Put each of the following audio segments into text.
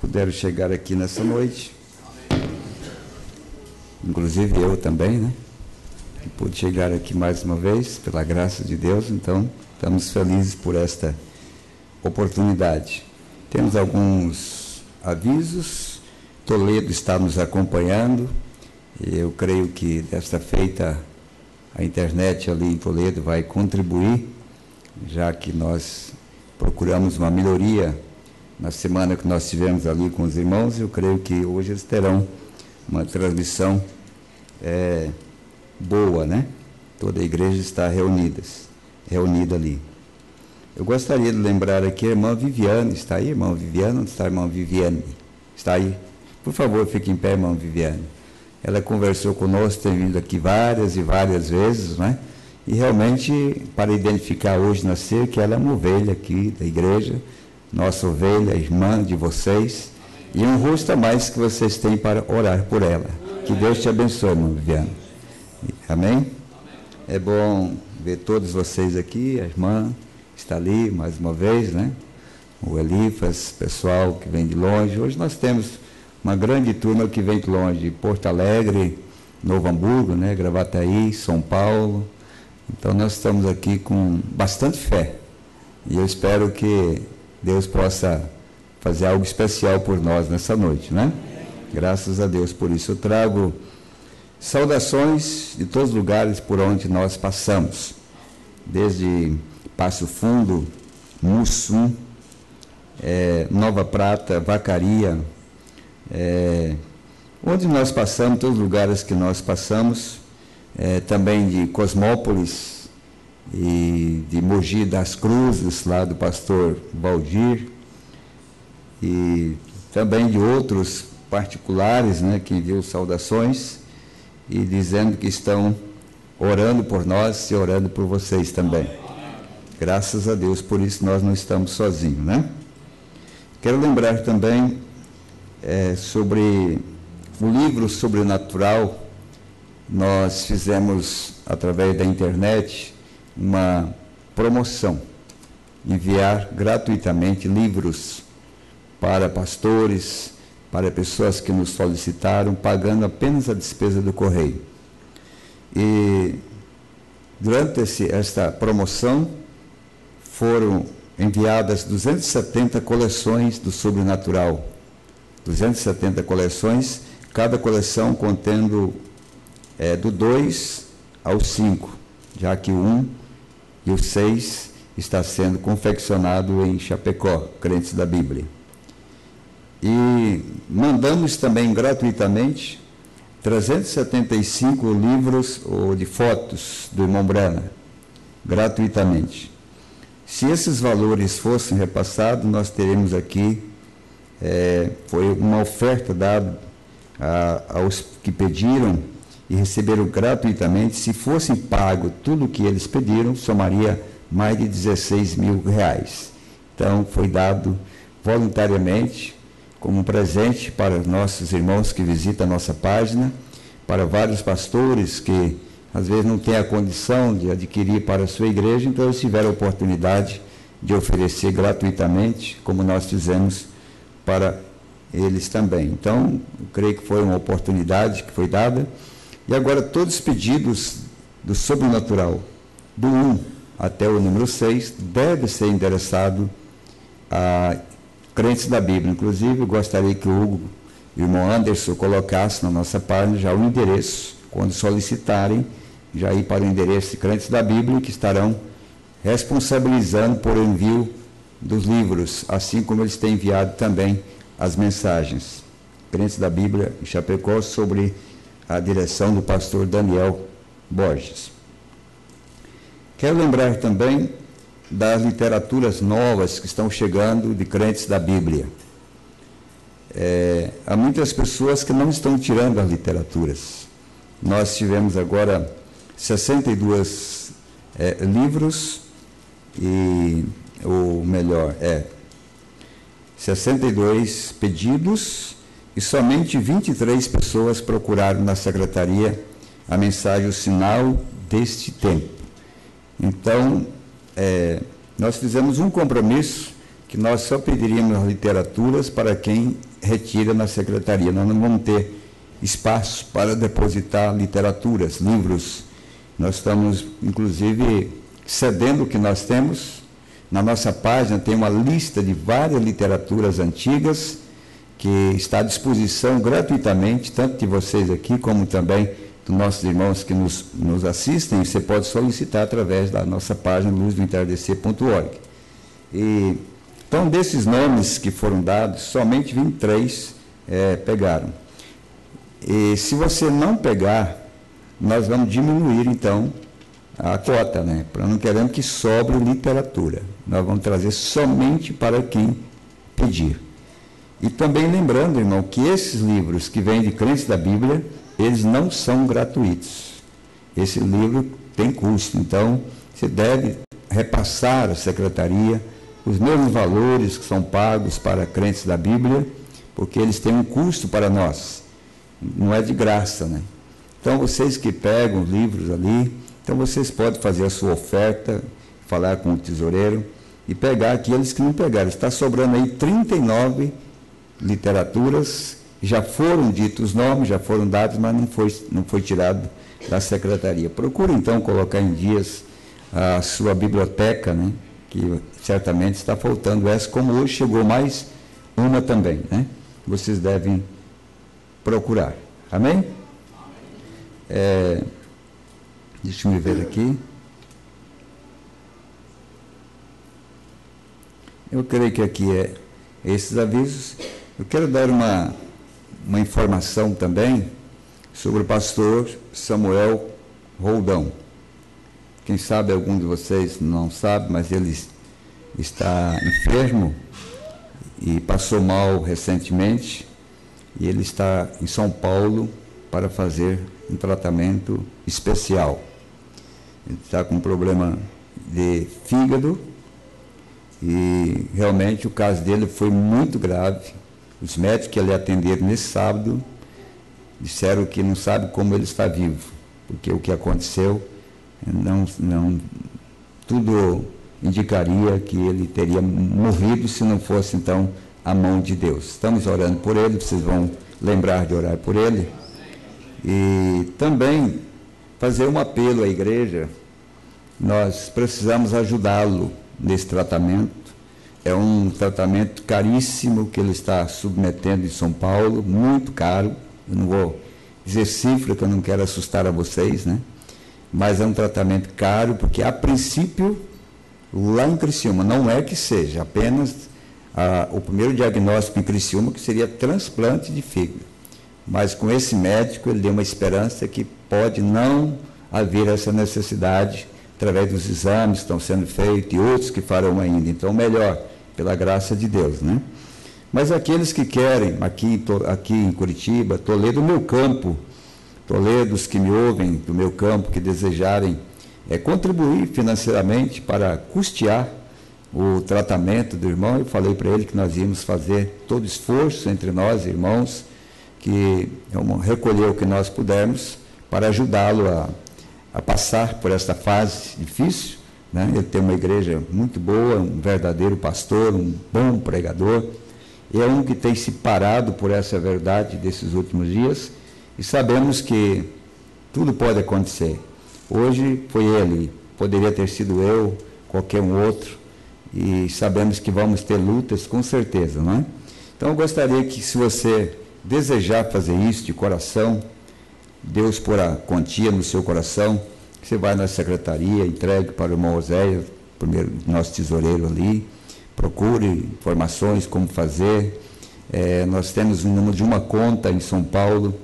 puderam chegar aqui nessa noite. Inclusive eu também, né? Pude chegar aqui mais uma vez, pela graça de Deus, então estamos felizes por esta oportunidade. Temos alguns avisos. Toledo está nos acompanhando. Eu creio que desta feita a internet ali em Toledo vai contribuir, já que nós procuramos uma melhoria na semana que nós tivemos ali com os irmãos. Eu creio que hoje eles terão uma transmissão boa, né? Toda a igreja está reunida ali. Eu gostaria de lembrar aqui a irmã Viviane. Está aí, irmã Viviane? Onde está a irmã Viviane? Está aí? Por favor, fique em pé, irmã Viviane. Ela conversou conosco, tem vindo aqui várias e várias vezes, né? E realmente, para identificar hoje na ceia, que ela é uma ovelha aqui da igreja, nossa ovelha, irmã de vocês, e um rosto a mais que vocês têm para orar por ela. Que Deus te abençoe, irmã Viviane. Amém? É bom ver todos vocês aqui. A irmã está ali mais uma vez, né? O Elifas, pessoal que vem de longe. Hoje nós temos uma grande turma que vem de longe, de Porto Alegre, Novo Hamburgo, né? Gravataí, São Paulo. Então nós estamos aqui com bastante fé. E eu espero que Deus possa fazer algo especial por nós nessa noite, né? Graças a Deus por isso. Eu trago saudações de todos os lugares por onde nós passamos, desde Passo Fundo, Mussum, Nova Prata, Vacaria, onde nós passamos, todos os lugares que nós passamos, também de Cosmópolis e de Mogi das Cruzes, lá do pastor Valdir, e também de outros particulares, né, que enviam saudações e dizendo que estão orando por nós e orando por vocês também. Graças a Deus, por isso nós não estamos sozinhos, né? Quero lembrar também sobre o livro Sobrenatural. Nós fizemos, através da internet, uma promoção, enviar gratuitamente livros para pastores, para pessoas que nos solicitaram, pagando apenas a despesa do correio. E durante esta promoção foram enviadas 270 coleções do Sobrenatural, 270 coleções, cada coleção contendo do 2 ao 5, já que o 1 e o 6 está sendo confeccionado em Chapecó, Crentes da Bíblia. E mandamos também gratuitamente 375 livros de fotos do irmão Brana, gratuitamente. Se esses valores fossem repassados, nós teremos aqui, foi uma oferta dada aos que pediram e receberam gratuitamente. Se fosse pago tudo o que eles pediram, somaria mais de 16 mil reais. Então, foi dado voluntariamente, como um presente para nossos irmãos que visitam a nossa página, para vários pastores que às vezes não têm a condição de adquirir para a sua igreja, então eles tiveram a oportunidade de oferecer gratuitamente, como nós fizemos para eles também. Então, eu creio que foi uma oportunidade que foi dada. E agora todos os pedidos do Sobrenatural, do 1 até o número 6, deve ser endereçado a Crentes da Bíblia. Inclusive, eu gostaria que o Hugo e o irmão Anderson colocassem na nossa página já o endereço, quando solicitarem, já ir para o endereço de Crentes da Bíblia, que estarão responsabilizando por envio dos livros, assim como eles têm enviado também as mensagens. Crentes da Bíblia em Chapecó, sobre a direção do pastor Daniel Borges. Quero lembrar também das literaturas novas que estão chegando de Crentes da Bíblia. Há muitas pessoas que não estão tirando as literaturas. Nós tivemos agora 62 livros, ou melhor, 62 pedidos, e somente 23 pessoas procuraram na secretaria a mensagem, o sinal deste tempo. Então, nós fizemos um compromisso que nós só pediríamos as literaturas para quem retira na secretaria. Nós não vamos ter espaço para depositar literaturas, livros. Nós estamos, inclusive, cedendo o que nós temos. Na nossa página tem uma lista de várias literaturas antigas que está à disposição gratuitamente, tanto de vocês aqui, como também dos nossos irmãos que nos assistem. Você pode solicitar através da nossa página luzdoentardecer.org. Então, desses nomes que foram dados, somente 23 pegaram. E se você não pegar, nós vamos diminuir, então, a cota, né? Para não queremos que sobre literatura. Nós vamos trazer somente para quem pedir. E também lembrando, irmão, que esses livros que vêm de crentes da Bíblia, eles não são gratuitos. Esse livro tem custo, então você deve repassar à secretaria os mesmos valores que são pagos para crentes da Bíblia, porque eles têm um custo para nós, não é de graça, né? Então, vocês que pegam livros ali, então vocês podem fazer a sua oferta, falar com o tesoureiro e pegar aqueles que não pegaram. Está sobrando aí 39 literaturas, já foram ditos os nomes, já foram dados, mas não foi tirado da secretaria. Procure, então, colocar em dias a sua biblioteca, né? Que certamente está faltando essa, como hoje chegou mais uma também, né? Vocês devem procurar. Amém? Deixa eu me ver aqui. Eu creio que aqui esses avisos. Eu quero dar uma informação também sobre o pastor Samuel Roldão. Quem sabe algum de vocês não sabe, mas ele está enfermo e passou mal recentemente, e ele está em São Paulo para fazer um tratamento especial. Ele está com um problema de fígado e realmente o caso dele foi muito grave. Os médicos que ele atenderam nesse sábado disseram que não sabe como ele está vivo, porque o que aconteceu tudo indicaria que ele teria morrido se não fosse, então, a mão de Deus. Estamos orando por ele, vocês vão lembrar de orar por ele. E também fazer um apelo à igreja. Nós precisamos ajudá-lo nesse tratamento. É um tratamento caríssimo que ele está submetendo em São Paulo, muito caro. Eu não vou dizer cifra, que eu não quero assustar a vocês, né? Mas é um tratamento caro, porque a princípio, lá em Criciúma, não é que seja apenas o primeiro diagnóstico em Criciúma, que seria transplante de fígado. Mas com esse médico, ele deu uma esperança que pode não haver essa necessidade, através dos exames que estão sendo feitos e outros que farão ainda. Então, melhor, pela graça de Deus, né? Mas aqueles que querem, aqui em Curitiba, Toledo, meu campo, Toledos que me ouvem do meu campo, que desejarem contribuir financeiramente para custear o tratamento do irmão, eu falei para ele que nós íamos fazer todo esforço entre nós, irmãos, que vamos recolher o que nós pudermos para ajudá-lo a passar por esta fase difícil, né? Ele tem uma igreja muito boa, um verdadeiro pastor, um bom pregador, e é um que tem se parado por essa verdade desses últimos dias, e sabemos que tudo pode acontecer. Hoje foi ele, poderia ter sido eu, qualquer um outro, e sabemos que vamos ter lutas com certeza, não é? Então eu gostaria que, se você desejar fazer isso de coração, Deus pôr a quantia no seu coração, você vai na secretaria, entregue para o irmão Oséias, primeiro nosso tesoureiro ali, procure informações como fazer. Nós temos um número de uma conta em São Paulo,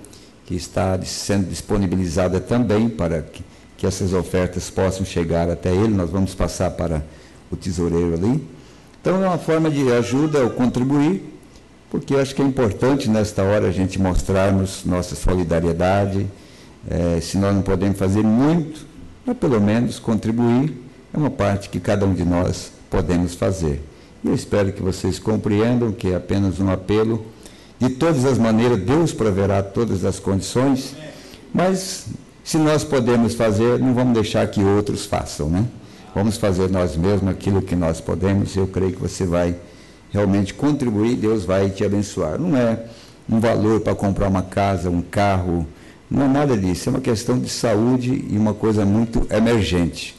que está sendo disponibilizada também para que essas ofertas possam chegar até ele. Nós vamos passar para o tesoureiro ali. Então, é uma forma de ajuda ou contribuir, porque eu acho que é importante nesta hora a gente mostrarmos nossa solidariedade. Se nós não podemos fazer muito, mas pelo menos contribuir é uma parte que cada um de nós podemos fazer. E eu espero que vocês compreendam que é apenas um apelo. De todas as maneiras, Deus proverá todas as condições, mas se nós podemos fazer, não vamos deixar que outros façam, né? Vamos fazer nós mesmos aquilo que nós podemos, e eu creio que você vai realmente contribuir, Deus vai te abençoar. Não é um valor para comprar uma casa, um carro, não é nada disso, é uma questão de saúde e uma coisa muito emergente.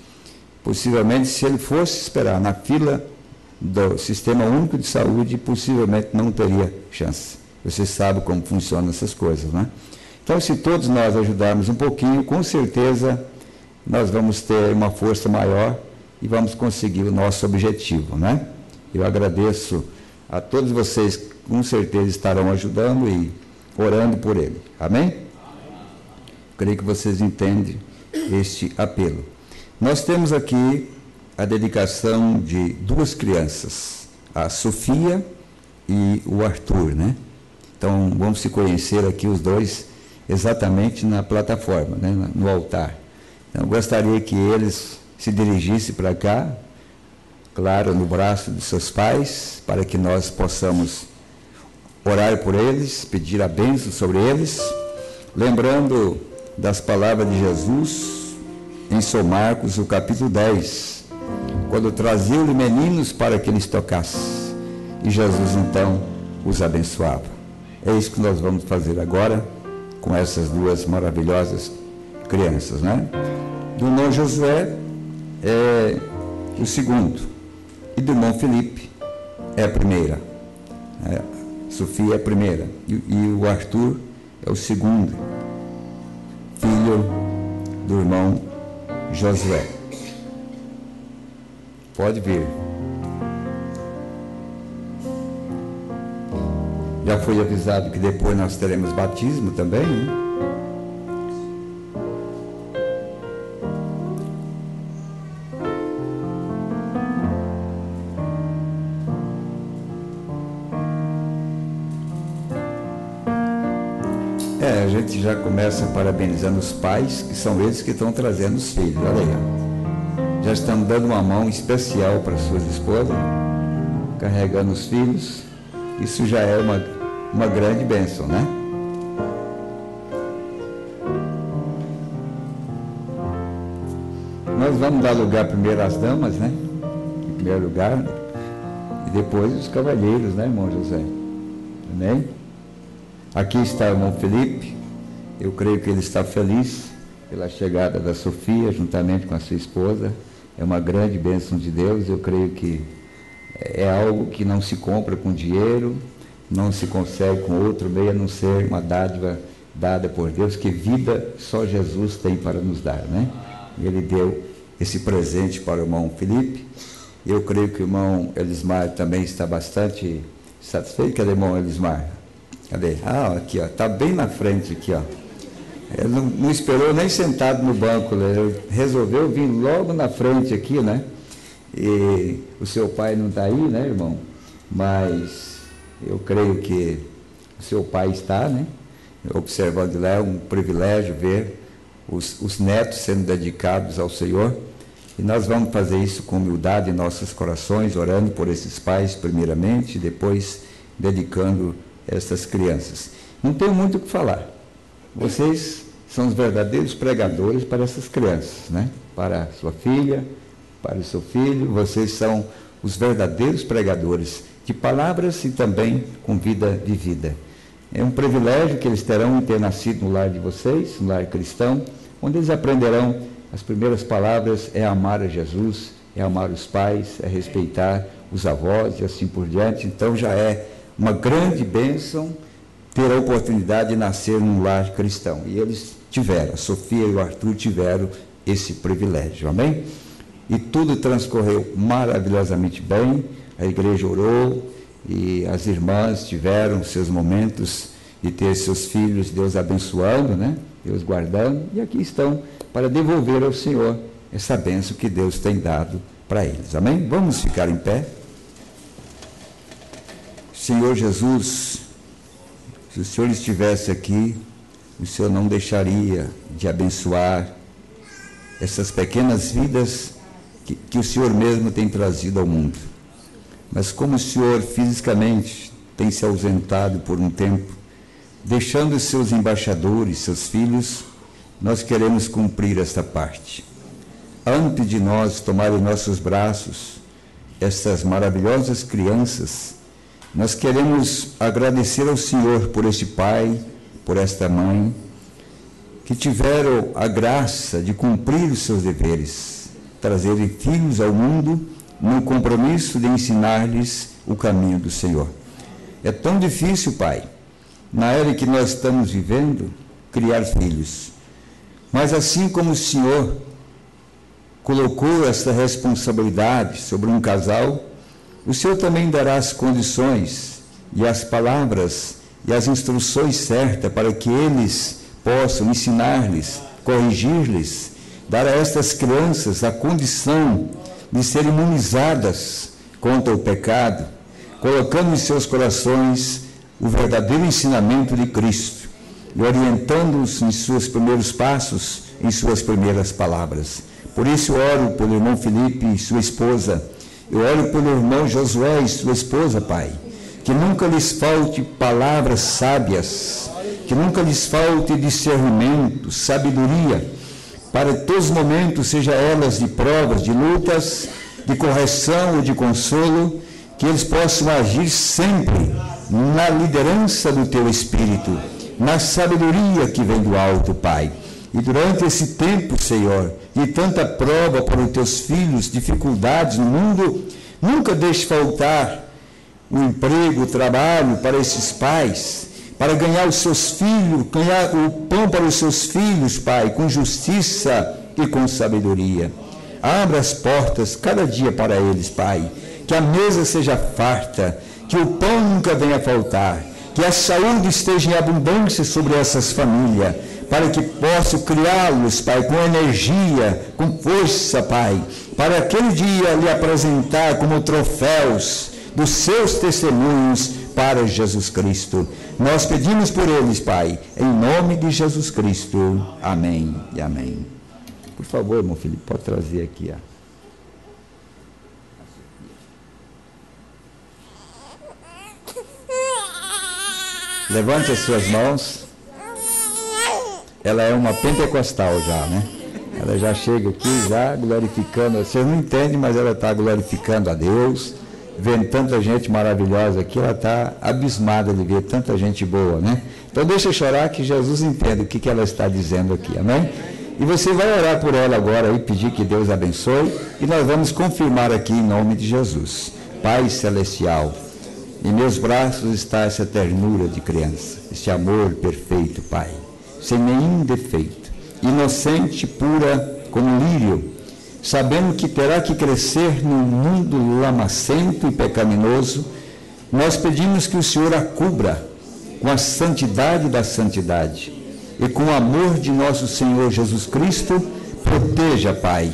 Possivelmente, se ele fosse esperar na fila do Sistema Único de Saúde, possivelmente não teria chance. Você sabe como funcionam essas coisas, né? Então, se todos nós ajudarmos um pouquinho, com certeza nós vamos ter uma força maior e vamos conseguir o nosso objetivo, né? Eu agradeço a todos vocês que com certeza estarão ajudando e orando por ele. Amém? Creio que vocês entendem este apelo. Nós temos aqui a dedicação de duas crianças, a Sofia e o Arthur, né? Então, vamos se conhecer aqui os dois exatamente na plataforma, né? No altar. Então, eu gostaria que eles se dirigissem para cá, claro, no braço de seus pais, para que nós possamos orar por eles, pedir a bênção sobre eles, lembrando das palavras de Jesus em São Marcos, o capítulo 10, quando traziam-lhe meninos para que eles tocassem, e Jesus então os abençoava. É isso que nós vamos fazer agora com essas duas maravilhosas crianças, né? Do irmão Josué é o segundo, e do irmão Felipe é a primeira. Sofia é a primeira, e o Arthur é o segundo filho do irmão Josué. Pode vir. Já foi avisado que depois nós teremos batismo também, né? A gente já começa parabenizando os pais, que são eles que estão trazendo os filhos. Olha aí, ó. Já estamos dando uma mão especial para suas esposas, carregando os filhos. Isso já é uma grande bênção, né? Nós vamos dar lugar primeiro às damas, né? Em primeiro lugar, e depois os cavalheiros, né, irmão José? Amém? Aqui está o irmão Felipe. Eu creio que ele está feliz pela chegada da Sofia, juntamente com a sua esposa. É uma grande bênção de Deus. Eu creio que é algo que não se compra com dinheiro, não se consegue com outro meio, a não ser uma dádiva dada por Deus, que vida só Jesus tem para nos dar, né? E ele deu esse presente para o irmão Felipe. Eu creio que o irmão Elismar também está bastante satisfeito. Cadê o irmão Elismar? Cadê? Ah, aqui, ó, está bem na frente aqui, ó. Ele não esperou nem sentado no banco, né? Ele resolveu vir logo na frente aqui, né? E o seu pai não está aí, né, irmão? Mas eu creio que o seu pai está, né? Observando lá, é um privilégio ver os netos sendo dedicados ao Senhor. E nós vamos fazer isso com humildade em nossos corações, orando por esses pais primeiramente, depois dedicando essas crianças. Não tenho muito o que falar. Vocês são os verdadeiros pregadores para essas crianças, né? Para a sua filha, para o seu filho, vocês são os verdadeiros pregadores de palavras e também com vida vivida. É um privilégio que eles terão em ter nascido no lar de vocês, no lar cristão, onde eles aprenderão as primeiras palavras, é amar a Jesus, é amar os pais, é respeitar os avós e assim por diante. Então já é uma grande bênção ter a oportunidade de nascer num lar cristão. E eles tiveram, a Sofia e o Arthur tiveram esse privilégio, amém? E tudo transcorreu maravilhosamente bem, a igreja orou e as irmãs tiveram seus momentos de ter seus filhos, Deus abençoando, né? Deus guardando, e aqui estão para devolver ao Senhor essa bênção que Deus tem dado para eles, amém? Vamos ficar em pé. Senhor Jesus, se o Senhor estivesse aqui, o Senhor não deixaria de abençoar essas pequenas vidas que o Senhor mesmo tem trazido ao mundo. Mas como o Senhor fisicamente tem se ausentado por um tempo, deixando os seus embaixadores, seus filhos, nós queremos cumprir esta parte. Antes de nós tomar em nossos braços essas maravilhosas crianças Nós queremos agradecer ao Senhor por este pai, por esta mãe, que tiveram a graça de cumprir os seus deveres, trazerem filhos ao mundo no compromisso de ensinar-lhes o caminho do Senhor. É tão difícil, Pai, na era que nós estamos vivendo, criar filhos. Mas assim como o Senhor colocou essa responsabilidade sobre um casal, o Senhor também dará as condições e as palavras e as instruções certas para que eles possam ensinar-lhes, corrigir-lhes, dar a estas crianças a condição de serem imunizadas contra o pecado, colocando em seus corações o verdadeiro ensinamento de Cristo e orientando-os em seus primeiros passos, em suas primeiras palavras. Por isso eu oro pelo irmão Felipe e sua esposa, eu oro pelo irmão Josué e sua esposa, Pai, que nunca lhes falte palavras sábias, que nunca lhes falte discernimento, sabedoria, para todos os momentos, seja elas de provas, de lutas, de correção ou de consolo, que eles possam agir sempre na liderança do Teu Espírito, na sabedoria que vem do alto, Pai. E durante esse tempo, Senhor, de tanta prova para os Teus filhos, dificuldades no mundo, nunca deixe faltar o emprego, o trabalho para esses pais, para ganhar os seus filhos, ganhar o pão para os seus filhos, Pai, com justiça e com sabedoria. Abra as portas cada dia para eles, Pai, que a mesa seja farta, que o pão nunca venha a faltar, que a saúde esteja em abundância sobre essas famílias, para que possa criá-los, Pai, com energia, com força, Pai, para aquele dia lhe apresentar como troféus dos seus testemunhos para Jesus Cristo. Nós pedimos por eles, Pai, em nome de Jesus Cristo. Amém e amém. Por favor, irmão Felipe, pode trazer aqui, ó. Levante as suas mãos. Ela é uma pentecostal já, né? Ela já chega aqui, já glorificando. Vocês não entendem, mas ela está glorificando a Deus. Vendo tanta gente maravilhosa aqui, ela está abismada de ver tanta gente boa, né? Então deixa eu chorar que Jesus entenda o que ela está dizendo aqui, amém? E você vai orar por ela agora e pedir que Deus abençoe, e nós vamos confirmar aqui em nome de Jesus. Pai Celestial, em meus braços está essa ternura de criança, esse amor perfeito, Pai, sem nenhum defeito, inocente, pura como lírio, sabendo que terá que crescer num mundo lamacento e pecaminoso. Nós pedimos que o Senhor a cubra com a santidade da santidade e com o amor de nosso Senhor Jesus Cristo. Proteja, Pai,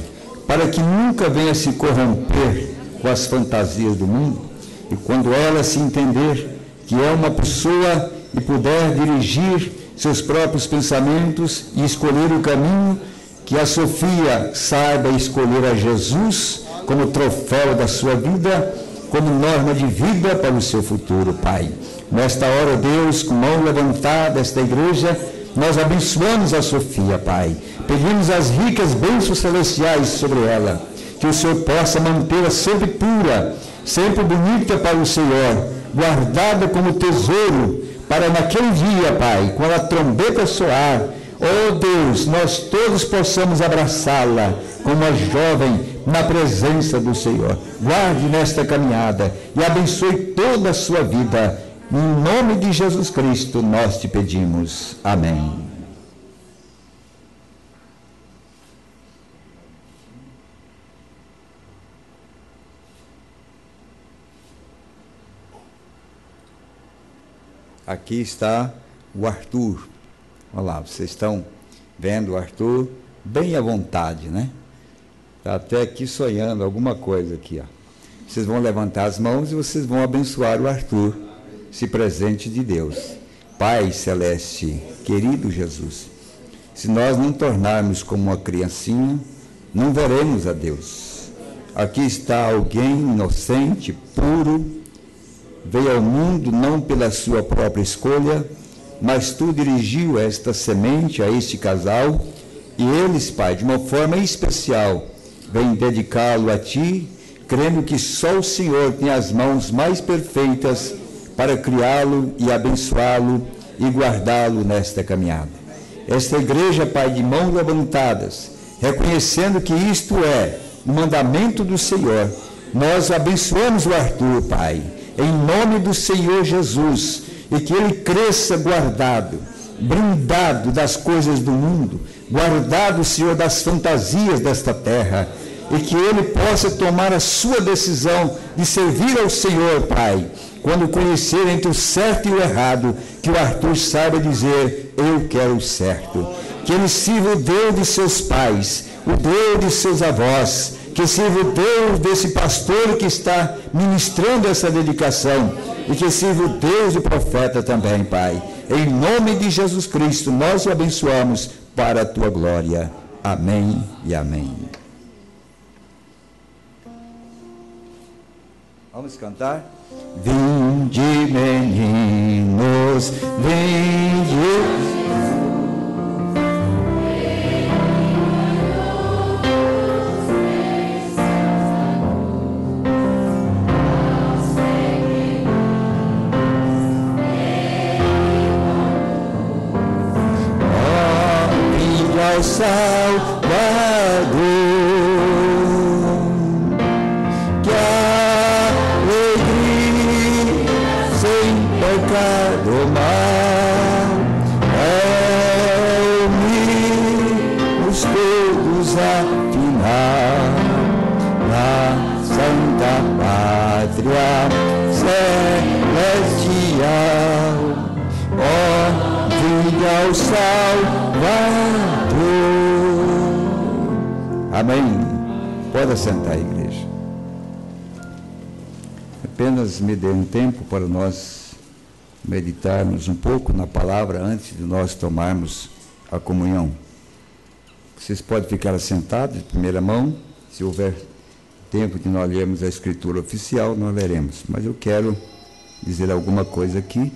para que nunca venha se corromper com as fantasias do mundo, e quando ela se entender que é uma pessoa e puder dirigir seus próprios pensamentos e escolher o caminho, que a Sofia saiba escolher a Jesus como troféu da sua vida, como norma de vida para o seu futuro, Pai. Nesta hora, Deus, com mão levantada, esta igreja, nós abençoamos a Sofia, Pai. Pedimos as ricas bênçãos celestiais sobre ela, que o Senhor possa mantê-la sempre pura, sempre bonita para o Senhor, guardada como tesouro, para naquele dia, Pai, quando a trombeta soar, oh Deus, nós todos possamos abraçá-la como uma jovem na presença do Senhor. Guarde nesta caminhada e abençoe toda a sua vida. Em nome de Jesus Cristo nós te pedimos. Amém. Aqui está o Arthur. Olha lá, vocês estão vendo o Arthur bem à vontade, né? Está até aqui sonhando alguma coisa aqui, ó. Vocês vão levantar as mãos e vocês vão abençoar o Arthur, esse presente de Deus. Pai Celeste, querido Jesus, se nós não tornarmos como uma criancinha, não veremos a Deus. Aqui está alguém inocente, puro, veio ao mundo não pela sua própria escolha, mas tu dirigiu esta semente a este casal, e eles, Pai, de uma forma especial, vêm dedicá-lo a ti, crendo que só o Senhor tem as mãos mais perfeitas para criá-lo e abençoá-lo e guardá-lo nesta caminhada. Esta igreja, Pai, de mãos levantadas, reconhecendo que isto é o mandamento do Senhor, nós abençoamos o Arthur, Pai, em nome do Senhor Jesus, e que ele cresça guardado, blindado das coisas do mundo, guardado, Senhor, das fantasias desta terra, e que ele possa tomar a sua decisão de servir ao Senhor, Pai, quando conhecer entre o certo e o errado, que o Arthur saiba dizer, eu quero o certo. Que ele sirva o Deus de seus pais, o Deus de seus avós, que sirva o Deus desse pastor que está ministrando essa dedicação, e que sirva o Deus do profeta também, Pai. Em nome de Jesus Cristo, nós o abençoamos para a tua glória. Amém e amém. Vamos cantar? Vinde, meninos, vinde. Salvador, que alegria sem pecado mal, reunimos todos afinal na Santa Pátria Celestial. Ó, vinde ao Salvador. Amém. Pode sentar, igreja. Apenas me dê um tempo para nós meditarmos um pouco na palavra antes de nós tomarmos a comunhão. Vocês podem ficar assentados de primeira mão. Se houver tempo de nós lermos a escritura oficial, nós leremos. Mas eu quero dizer alguma coisa aqui.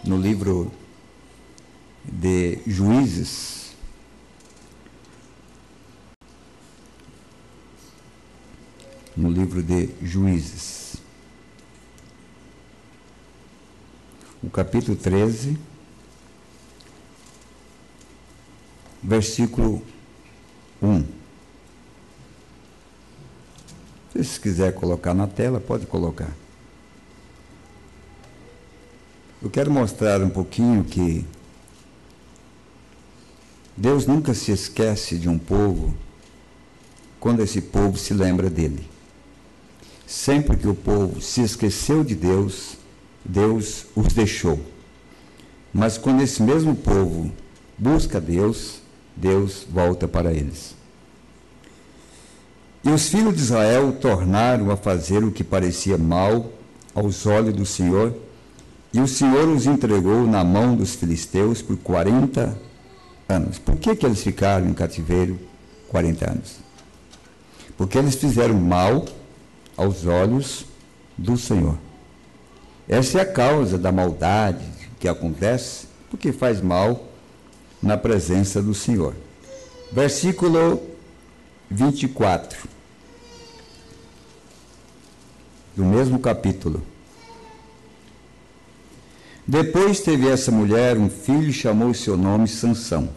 No livro de Juízes, o capítulo 13, versículo 1. Se quiser colocar na tela, pode colocar. Eu quero mostrar um pouquinho que Deus nunca se esquece de um povo quando esse povo se lembra dele. Sempre que o povo se esqueceu de Deus, Deus os deixou. Mas quando esse mesmo povo busca Deus, Deus volta para eles. E os filhos de Israel tornaram a fazer o que parecia mal aos olhos do Senhor, e o Senhor os entregou na mão dos filisteus por 40 anos. Por que eles ficaram em cativeiro 40 anos? Porque eles fizeram mal aos olhos do Senhor. Essa é a causa da maldade que acontece, porque faz mal na presença do Senhor. Versículo 24, do mesmo capítulo. Depois teve essa mulher um filho e chamou o seu nome Sansão.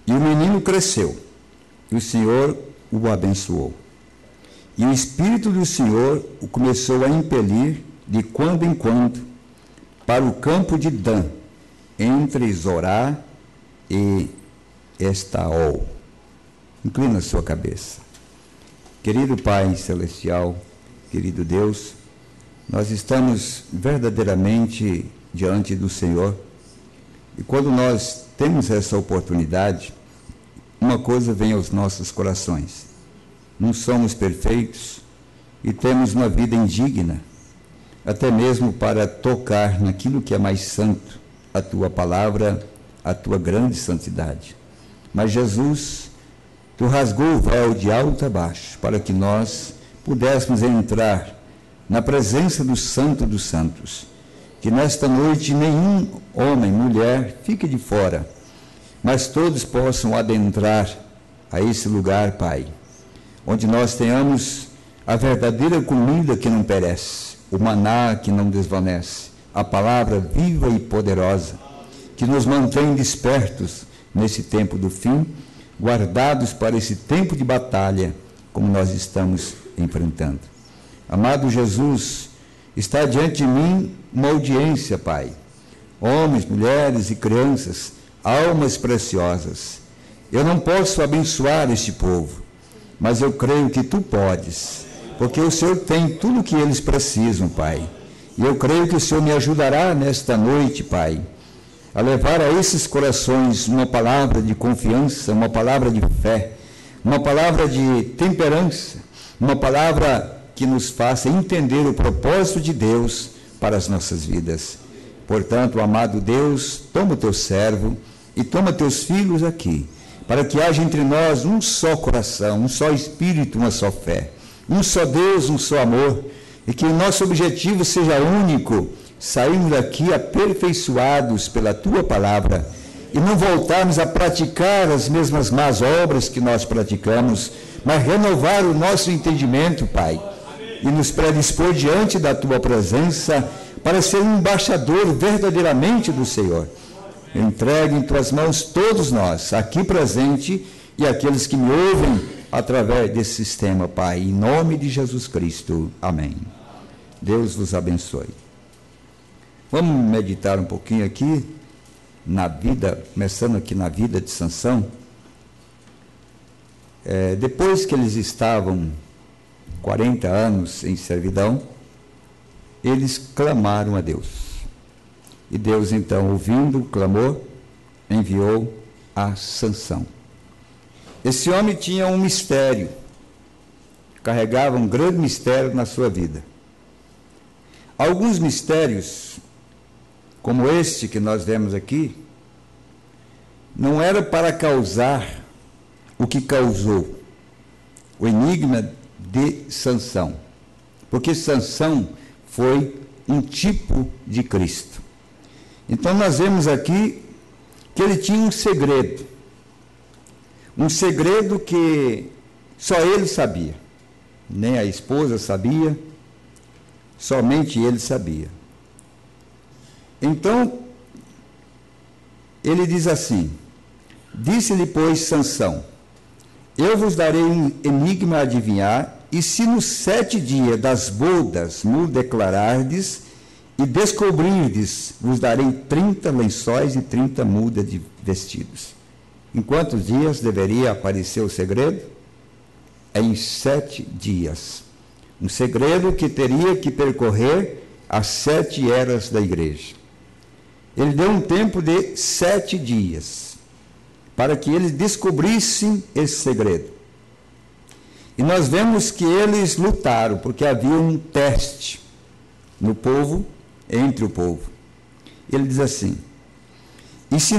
E o menino cresceu, e o Senhor o abençoou. E o Espírito do Senhor o começou a impelir de quando em quando para o campo de Dan, entre Zorá e Estaol. Inclina a sua cabeça. Querido Pai Celestial, querido Deus, nós estamos verdadeiramente diante do Senhor, e quando nós temos essa oportunidade, uma coisa vem aos nossos corações: não somos perfeitos e temos uma vida indigna, até mesmo para tocar naquilo que é mais santo, a tua palavra, a tua grande santidade. Mas Jesus, tu rasgou o véu de alto a baixo para que nós pudéssemos entrar na presença do Santo dos Santos. Que nesta noite nenhum homem, mulher, fique de fora, mas todos possam adentrar a esse lugar, Pai, onde nós tenhamos a verdadeira comida que não perece, o maná que não desvanece, a palavra viva e poderosa, que nos mantém despertos nesse tempo do fim, guardados para esse tempo de batalha, como nós estamos enfrentando. Amado Jesus, está diante de mim uma audiência, Pai. Homens, mulheres e crianças, almas preciosas. Eu não posso abençoar este povo, mas eu creio que Tu podes, porque o Senhor tem tudo o que eles precisam, Pai. E eu creio que o Senhor me ajudará nesta noite, Pai, a levar a esses corações uma palavra de confiança, uma palavra de fé, uma palavra de temperança, uma palavra que nos faça entender o propósito de Deus para as nossas vidas. Portanto, amado Deus, toma o Teu servo e toma Teus filhos aqui, para que haja entre nós um só coração, um só espírito, uma só fé, um só Deus, um só amor, e que o nosso objetivo seja único, sairmos daqui aperfeiçoados pela Tua palavra e não voltarmos a praticar as mesmas más obras que nós praticamos, mas renovar o nosso entendimento, Pai, e nos predispor diante da Tua presença para ser um embaixador verdadeiramente do Senhor. Eu entrego em Tuas mãos todos nós, aqui presente, e aqueles que me ouvem através desse sistema, Pai, em nome de Jesus Cristo. Amém. Deus vos abençoe. Vamos meditar um pouquinho aqui na vida, começando aqui na vida de Sansão. Depois que eles estavam 40 anos em servidão, eles clamaram a Deus. E Deus, então, ouvindo o clamor, enviou a Sansão. Esse homem tinha um mistério, carregava um grande mistério na sua vida. Alguns mistérios, como este que nós vemos aqui, não era para causar o que causou, o enigma de Sansão, porque Sansão foi um tipo de Cristo. Então nós vemos aqui que ele tinha um segredo que só ele sabia, nem a esposa sabia, somente ele sabia. Então ele diz assim: disse-lhe, pois, Sansão: eu vos darei um enigma a adivinhar, e se nos 7 dias das bodas me declarardes e descobrirdes, vos darei 30 lençóis e 30 mudas de vestidos. Em quantos dias deveria aparecer o segredo? Em 7 dias. Um segredo que teria que percorrer as 7 eras da igreja. Ele deu um tempo de 7 dias para que eles descobrissem esse segredo. E nós vemos que eles lutaram, porque havia um teste no povo, entre o povo. Ele diz assim: e se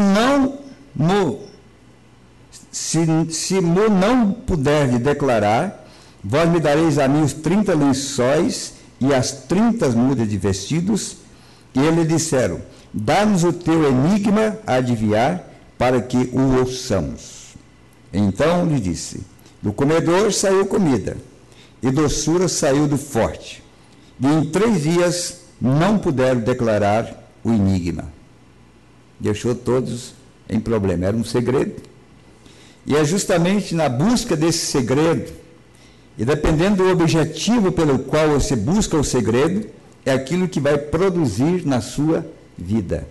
não puder declarar, vós me dareis a mim os 30 lençóis e as 30 mudas de vestidos. E eles disseram: dá-nos o teu enigma a adivinhar, para que o ouçamos. Então lhe disse: do comedor saiu comida, e doçura saiu do forte. E em 3 dias não puderam declarar o enigma. Deixou todos em problema. Era um segredo. E é justamente na busca desse segredo, e dependendo do objetivo pelo qual você busca o segredo, é aquilo que vai produzir na sua vida.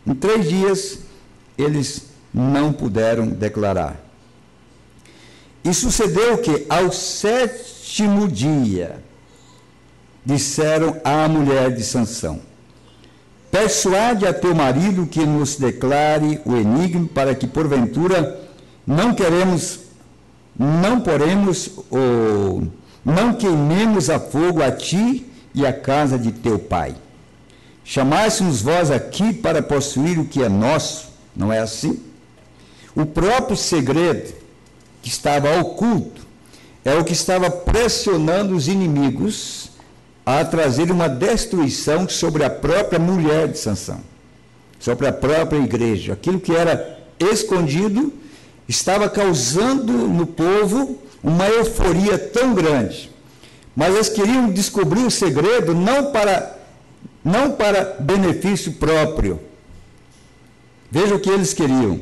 Em 3 dias, eles não puderam declarar. E sucedeu que, ao 7º dia, disseram à mulher de Sansão: persuade a teu marido que nos declare o enigma, para que, porventura, não queimemos a fogo a ti e a casa de teu pai. Chamássemos vós aqui para possuir o que é nosso, não é assim? O próprio segredo que estava oculto é o que estava pressionando os inimigos a trazer uma destruição sobre a própria mulher de Sansão, sobre a própria igreja. Aquilo que era escondido estava causando no povo uma euforia tão grande, mas eles queriam descobrir o segredo não para benefício próprio. Veja o que eles queriam.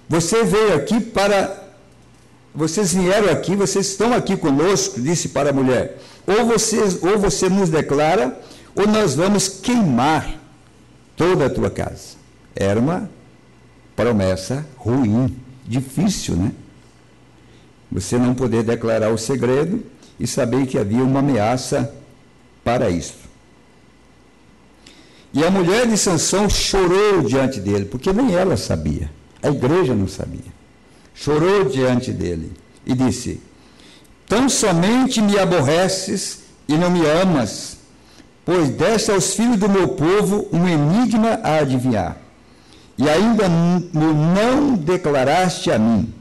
Vocês vieram aqui, vocês estão aqui conosco, disse para a mulher. Ou você nos declara, ou nós vamos queimar toda a tua casa. Era uma promessa ruim, difícil, né? Você não poder declarar o segredo e saber que havia uma ameaça para isso. E a mulher de Sansão chorou diante dele, porque nem ela sabia, a igreja não sabia. Chorou diante dele e disse: tão somente me aborreces e não me amas, pois deste aos filhos do meu povo um enigma a adivinhar, e ainda não declaraste a mim.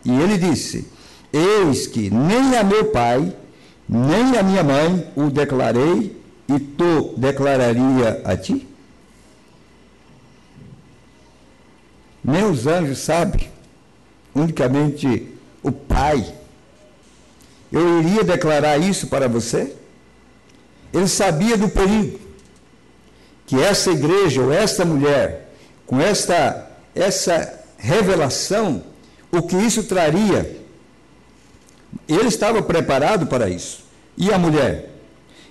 E ele disse: eis que nem a meu pai, nem a minha mãe o declarei, e tu declararia a ti? Nem os anjos sabem, unicamente o Pai. Eu iria declarar isso para você? Ele sabia do perigo que essa igreja ou esta mulher, com essa revelação, o que isso traria. Ele estava preparado para isso. E a mulher?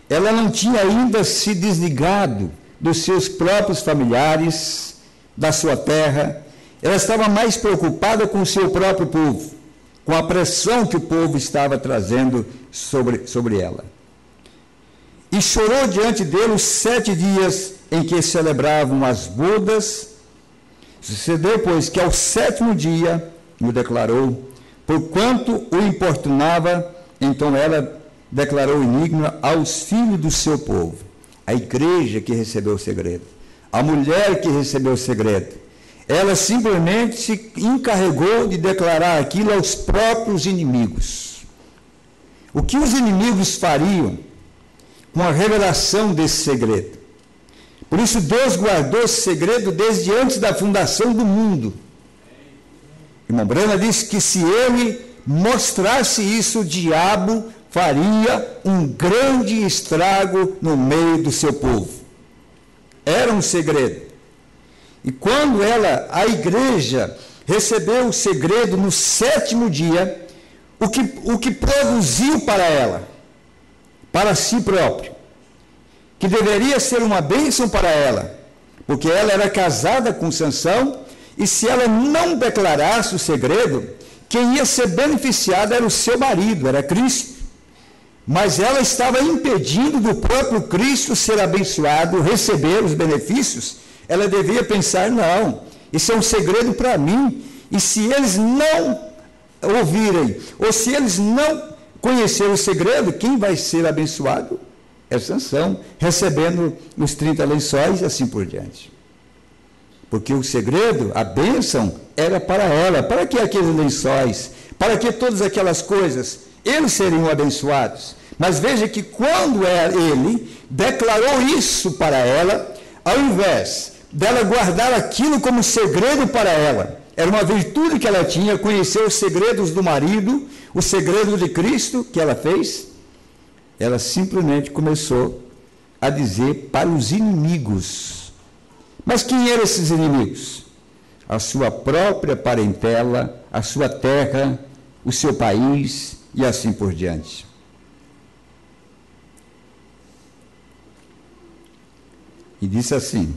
Ela não tinha ainda se desligado dos seus próprios familiares, da sua terra. Ela estava mais preocupada com o seu próprio povo, com a pressão que o povo estava trazendo sobre ela. E chorou diante dele os 7 dias em que celebravam as bodas. Sucedeu, pois, que ao 7º dia o declarou, porquanto o importunava. Então ela declarou o enigma aos filhos do seu povo. A igreja que recebeu o segredo, a mulher que recebeu o segredo, ela simplesmente se encarregou de declarar aquilo aos próprios inimigos. O que os inimigos fariam com a revelação desse segredo? Por isso Deus guardou esse segredo desde antes da fundação do mundo. Irmão Branham disse que se ele mostrasse isso, o diabo faria um grande estrago no meio do seu povo. Era um segredo. E quando a igreja recebeu o segredo no 7º dia, o que produziu para ela, para si próprio, que deveria ser uma bênção para ela, porque ela era casada com Sansão, e se ela não declarasse o segredo, quem ia ser beneficiado era o seu marido, era Cristo. Mas ela estava impedindo do próprio Cristo ser abençoado, receber os benefícios. Ela devia pensar: não, isso é um segredo para mim, e se eles não ouvirem, ou se eles não conhecerem o segredo, quem vai ser abençoado é Sansão, recebendo os 30 lençóis e assim por diante. Porque o segredo, a bênção, era para ela. Para que aqueles lençóis? Para que todas aquelas coisas? Eles seriam abençoados. Mas veja que quando ele declarou isso para ela, ao invés dela guardar aquilo como segredo para ela, era uma virtude que ela tinha, conhecer os segredos do marido, o segredo de Cristo que ela fez, ela simplesmente começou a dizer para os inimigos. Mas quem eram esses inimigos? A sua própria parentela, a sua terra, o seu país e assim por diante. E disse assim: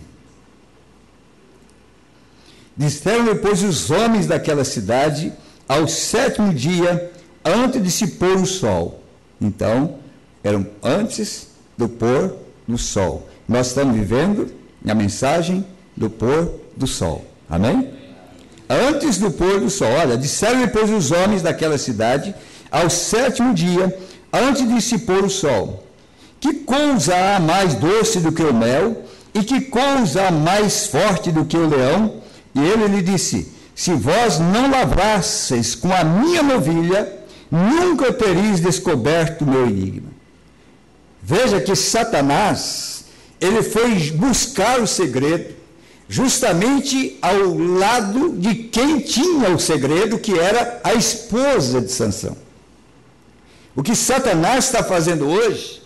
disseram depois os homens daquela cidade ao 7º dia, antes de se pôr o sol. Então, eram antes do pôr do sol. Nós estamos vivendo a mensagem do pôr do sol. Amém? Antes do pôr do sol. Olha, disseram depois os homens daquela cidade ao 7º dia, antes de se pôr o sol: que coisa há mais doce do que o mel, e que coisa há mais forte do que o leão? E ele lhe disse: se vós não lavrasseis com a minha novilha, nunca tereis descoberto o meu enigma. Veja que Satanás, ele foi buscar o segredo justamente ao lado de quem tinha o segredo, que era a esposa de Sansão. O que Satanás está fazendo hoje,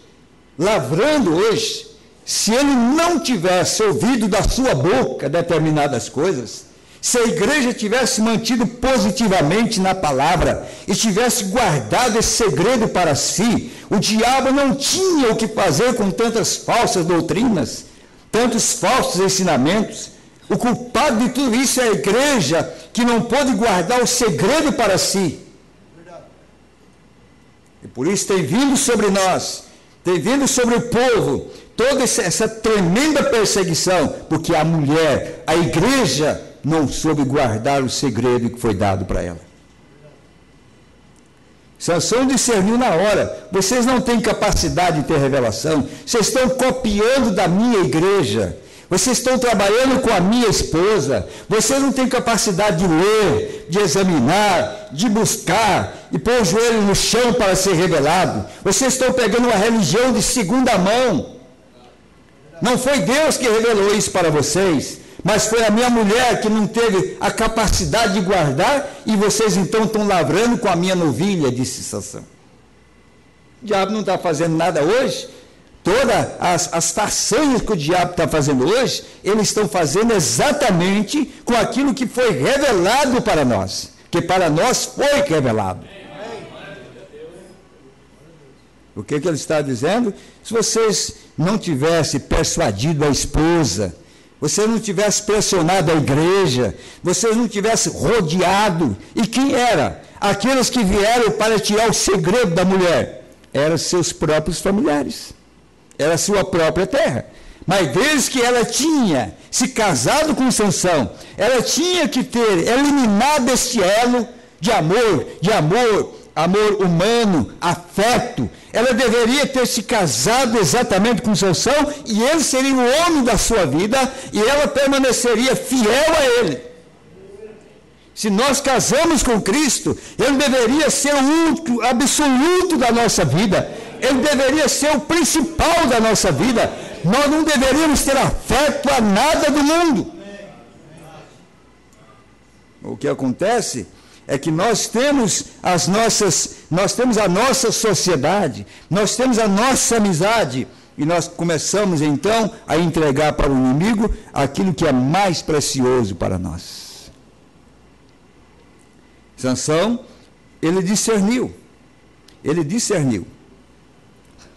lavrando hoje, se ele não tivesse ouvido da sua boca determinadas coisas, se a igreja tivesse mantido positivamente na palavra e tivesse guardado esse segredo para si, o diabo não tinha o que fazer com tantas falsas doutrinas, tantos falsos ensinamentos. O culpado de tudo isso é a igreja que não pôde guardar o segredo para si. E por isso tem vindo sobre nós, tem vindo sobre o povo, toda essa tremenda perseguição, porque a mulher, a igreja, não soube guardar o segredo que foi dado para ela. Sansão discerniu na hora: vocês não têm capacidade de ter revelação, vocês estão copiando da minha igreja, vocês estão trabalhando com a minha esposa, vocês não têm capacidade de ler, de examinar, de buscar, e pôr o joelho no chão para ser revelado. Vocês estão pegando uma religião de segunda mão. Não foi Deus que revelou isso para vocês, mas foi a minha mulher que não teve a capacidade de guardar, e vocês então estão lavrando com a minha novilha, disse Sansão. O diabo não está fazendo nada hoje. Todas as façanhas que o diabo está fazendo hoje, eles estão fazendo exatamente com aquilo que foi revelado para nós, que para nós foi revelado. O que ele está dizendo? Se vocês não tivessem persuadido a esposa, você não tivesse pressionado a igreja, você não tivesse rodeado, e quem era? Aqueles que vieram para tirar o segredo da mulher, eram seus próprios familiares, era a sua própria terra. Mas desde que ela tinha se casado com Sansão, ela tinha que ter eliminado este elo de amor humano, afeto. Ela deveria ter se casado exatamente com Sansão, e ele seria o homem da sua vida, e ela permaneceria fiel a ele. Se nós casamos com Cristo, ele deveria ser o único, absoluto da nossa vida, ele deveria ser o principal da nossa vida. Nós não deveríamos ter afeto a nada do mundo. O que acontece é que nós temos a nossa sociedade, nós temos a nossa amizade, e nós começamos então a entregar para o inimigo aquilo que é mais precioso para nós. Sansão, ele discerniu.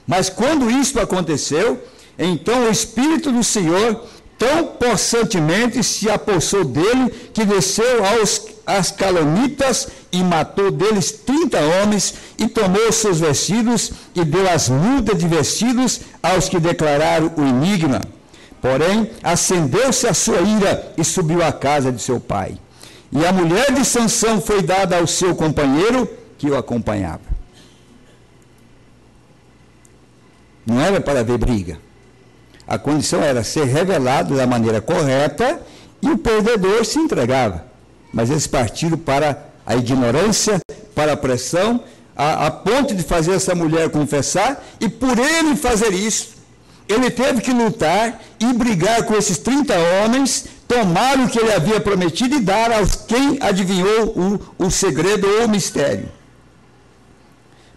Mas quando isso aconteceu, então o Espírito do Senhor tão possantemente se apossou dele, que desceu aos Ascalonitas e matou deles 30 homens, e tomou seus vestidos e deu as mudas de vestidos aos que declararam o enigma. Porém, acendeu-se a sua ira e subiu à casa de seu pai. E a mulher de Sansão foi dada ao seu companheiro, que o acompanhava. Não era para haver briga. A condição era ser revelado da maneira correta, e o perdedor se entregava. Mas eles partiram para a ignorância, para a pressão, a ponto de fazer essa mulher confessar, e por ele fazer isso, ele teve que lutar e brigar com esses 30 homens, tomar o que ele havia prometido e dar aos quem adivinhou o segredo ou o mistério.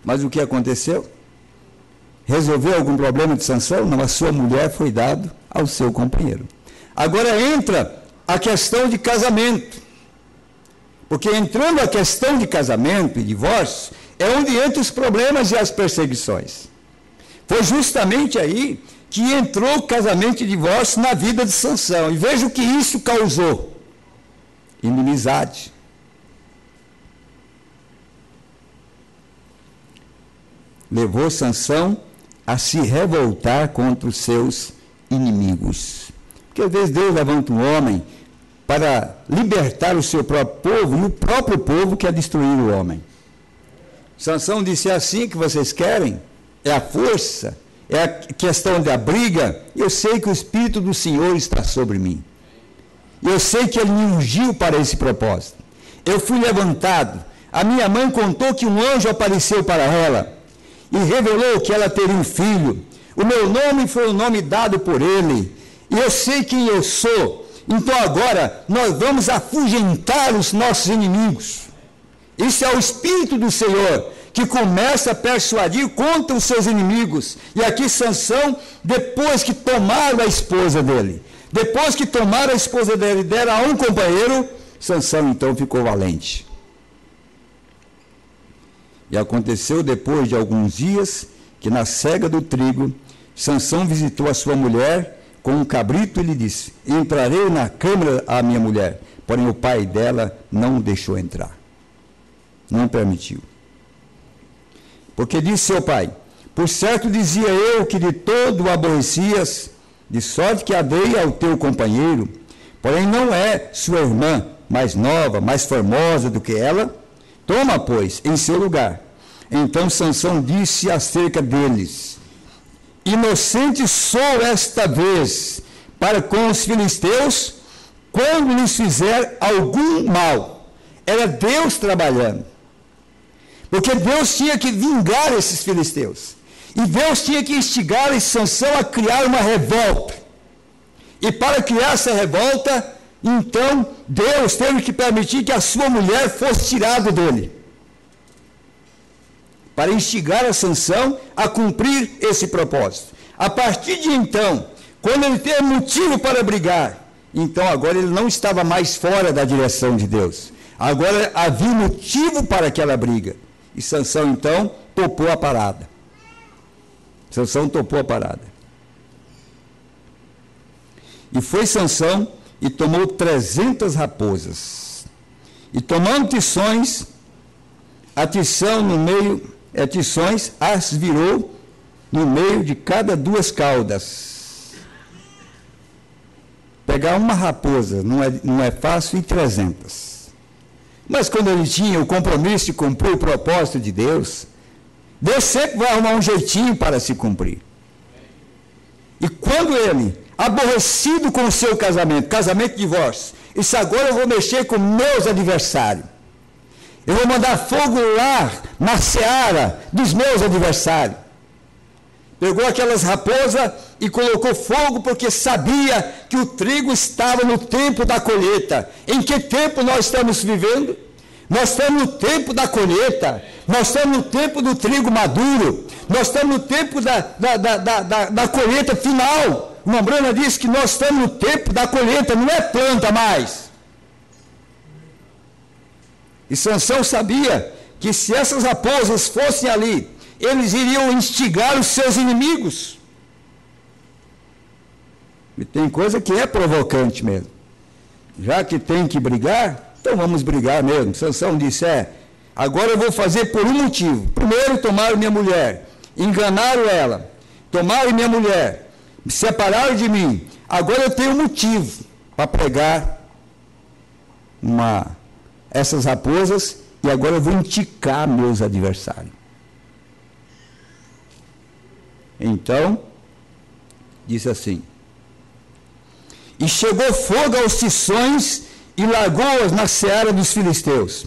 Mas o que aconteceu? Resolveu algum problema de Sansão? Não, a sua mulher foi dada ao seu companheiro. Agora entra a questão de casamento. Porque entrando a questão de casamento e divórcio, é onde entram os problemas e as perseguições. Foi justamente aí que entrou o casamento e divórcio na vida de Sansão. E veja o que isso causou: inimizade. Levou Sansão a se revoltar contra os seus inimigos. Porque às vezes Deus levanta um homem para libertar o seu próprio povo, e o próprio povo quer destruir o homem. Sansão disse: é assim que vocês querem? É a força? É a questão da briga? Eu sei que o Espírito do Senhor está sobre mim. Eu sei que Ele me ungiu para esse propósito. Eu fui levantado. A minha mãe contou que um anjo apareceu para ela e revelou que ela teria um filho. O meu nome foi o nome dado por Ele. E eu sei quem eu sou. Então agora nós vamos afugentar os nossos inimigos. Isso é o Espírito do Senhor que começa a persuadir contra os seus inimigos. E aqui Sansão, depois que tomaram a esposa dele, depois que tomaram a esposa dele e deram a um companheiro, Sansão então ficou valente. E aconteceu depois de alguns dias, que na cega do trigo, Sansão visitou a sua mulher com um cabrito e lhe disse: entrarei na câmara a minha mulher. Porém o pai dela não o deixou entrar. Não permitiu. Porque disse seu pai: por certo dizia eu que de todo o aborrecias, de sorte que a dei ao teu companheiro, porém não é sua irmã mais nova, mais formosa do que ela. Toma, pois, em seu lugar. Então Sansão disse acerca deles: inocente sou esta vez para com os filisteus, quando lhes fizer algum mal. Era Deus trabalhando. Porque Deus tinha que vingar esses filisteus. E Deus tinha que instigar esse Sansão a criar uma revolta. E para criar essa revolta, então Deus teve que permitir que a sua mulher fosse tirada dele. Para instigar a Sansão a cumprir esse propósito. A partir de então, quando ele teve motivo para brigar, então agora ele não estava mais fora da direção de Deus. Agora havia motivo para aquela briga. E Sansão então topou a parada. Sansão topou a parada. E foi Sansão e tomou 300 raposas. E tomando tições, a tição no meio, tições as virou no meio de cada duas caudas. Pegar uma raposa não é fácil, e 300. Mas quando ele tinha o compromisso de cumprir o propósito de Deus, Deus sempre vai arrumar um jeitinho para se cumprir. E quando ele, aborrecido com o seu casamento de divórcio, disse: agora eu vou mexer com meus adversários. Eu vou mandar fogo lá na seara dos meus adversários. Pegou aquelas raposas e colocou fogo, porque sabia que o trigo estava no tempo da colheita. Em que tempo nós estamos vivendo? Nós estamos no tempo da colheita. Nós estamos no tempo do trigo maduro. Nós estamos no tempo da colheita final. O Mombrana diz que nós estamos no tempo da colheita, não é planta mais. E Sansão sabia que se essas raposas fossem ali, eles iriam instigar os seus inimigos. E tem coisa que é provocante mesmo. Já que tem que brigar, então vamos brigar mesmo. Sansão disse: agora eu vou fazer por um motivo. Primeiro, tomaram minha mulher, enganaram ela, tomaram minha mulher, me separaram de mim. Agora eu tenho um motivo para pregar essas raposas, e agora eu vou enticar meus adversários. Então, disse assim: e chegou fogo aos tições e largou-as na seara dos filisteus.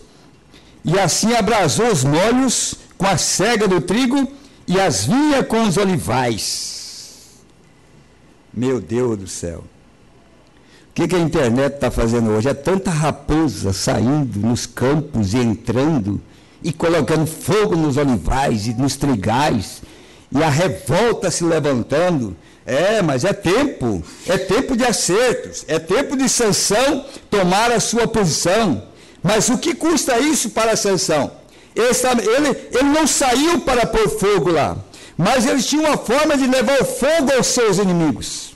E assim abrasou os molhos com a cega do trigo e as vinhas com os olivais. Meu Deus do céu. O que a internet está fazendo hoje? É tanta raposa saindo nos campos e entrando e colocando fogo nos olivais e nos trigais, e a revolta se levantando. Mas é tempo de acertos, é tempo de Sansão tomar a sua posição. Mas o que custa isso para Sansão? Ele não saiu para pôr fogo lá, mas ele tinha uma forma de levar o fogo aos seus inimigos.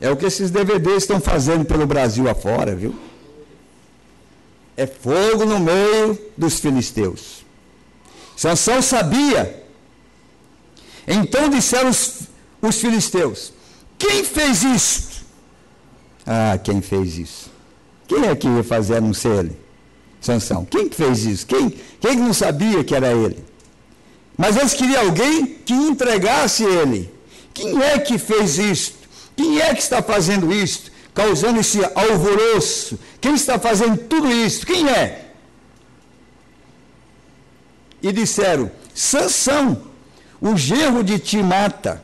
É o que esses DVDs estão fazendo pelo Brasil afora, viu? É fogo no meio dos filisteus. Sansão sabia. Então disseram os filisteus: quem fez isso? Quem fez isso? Quem é que ia fazer a não ser ele? Sansão. Quem fez isso? Quem não sabia que era ele? Mas eles queriam alguém que entregasse ele. Quem é que fez isso? Quem é que está fazendo isso? Causando esse alvoroço? Quem está fazendo tudo isso? Quem é? E disseram: Sansão, o genro de Timnata,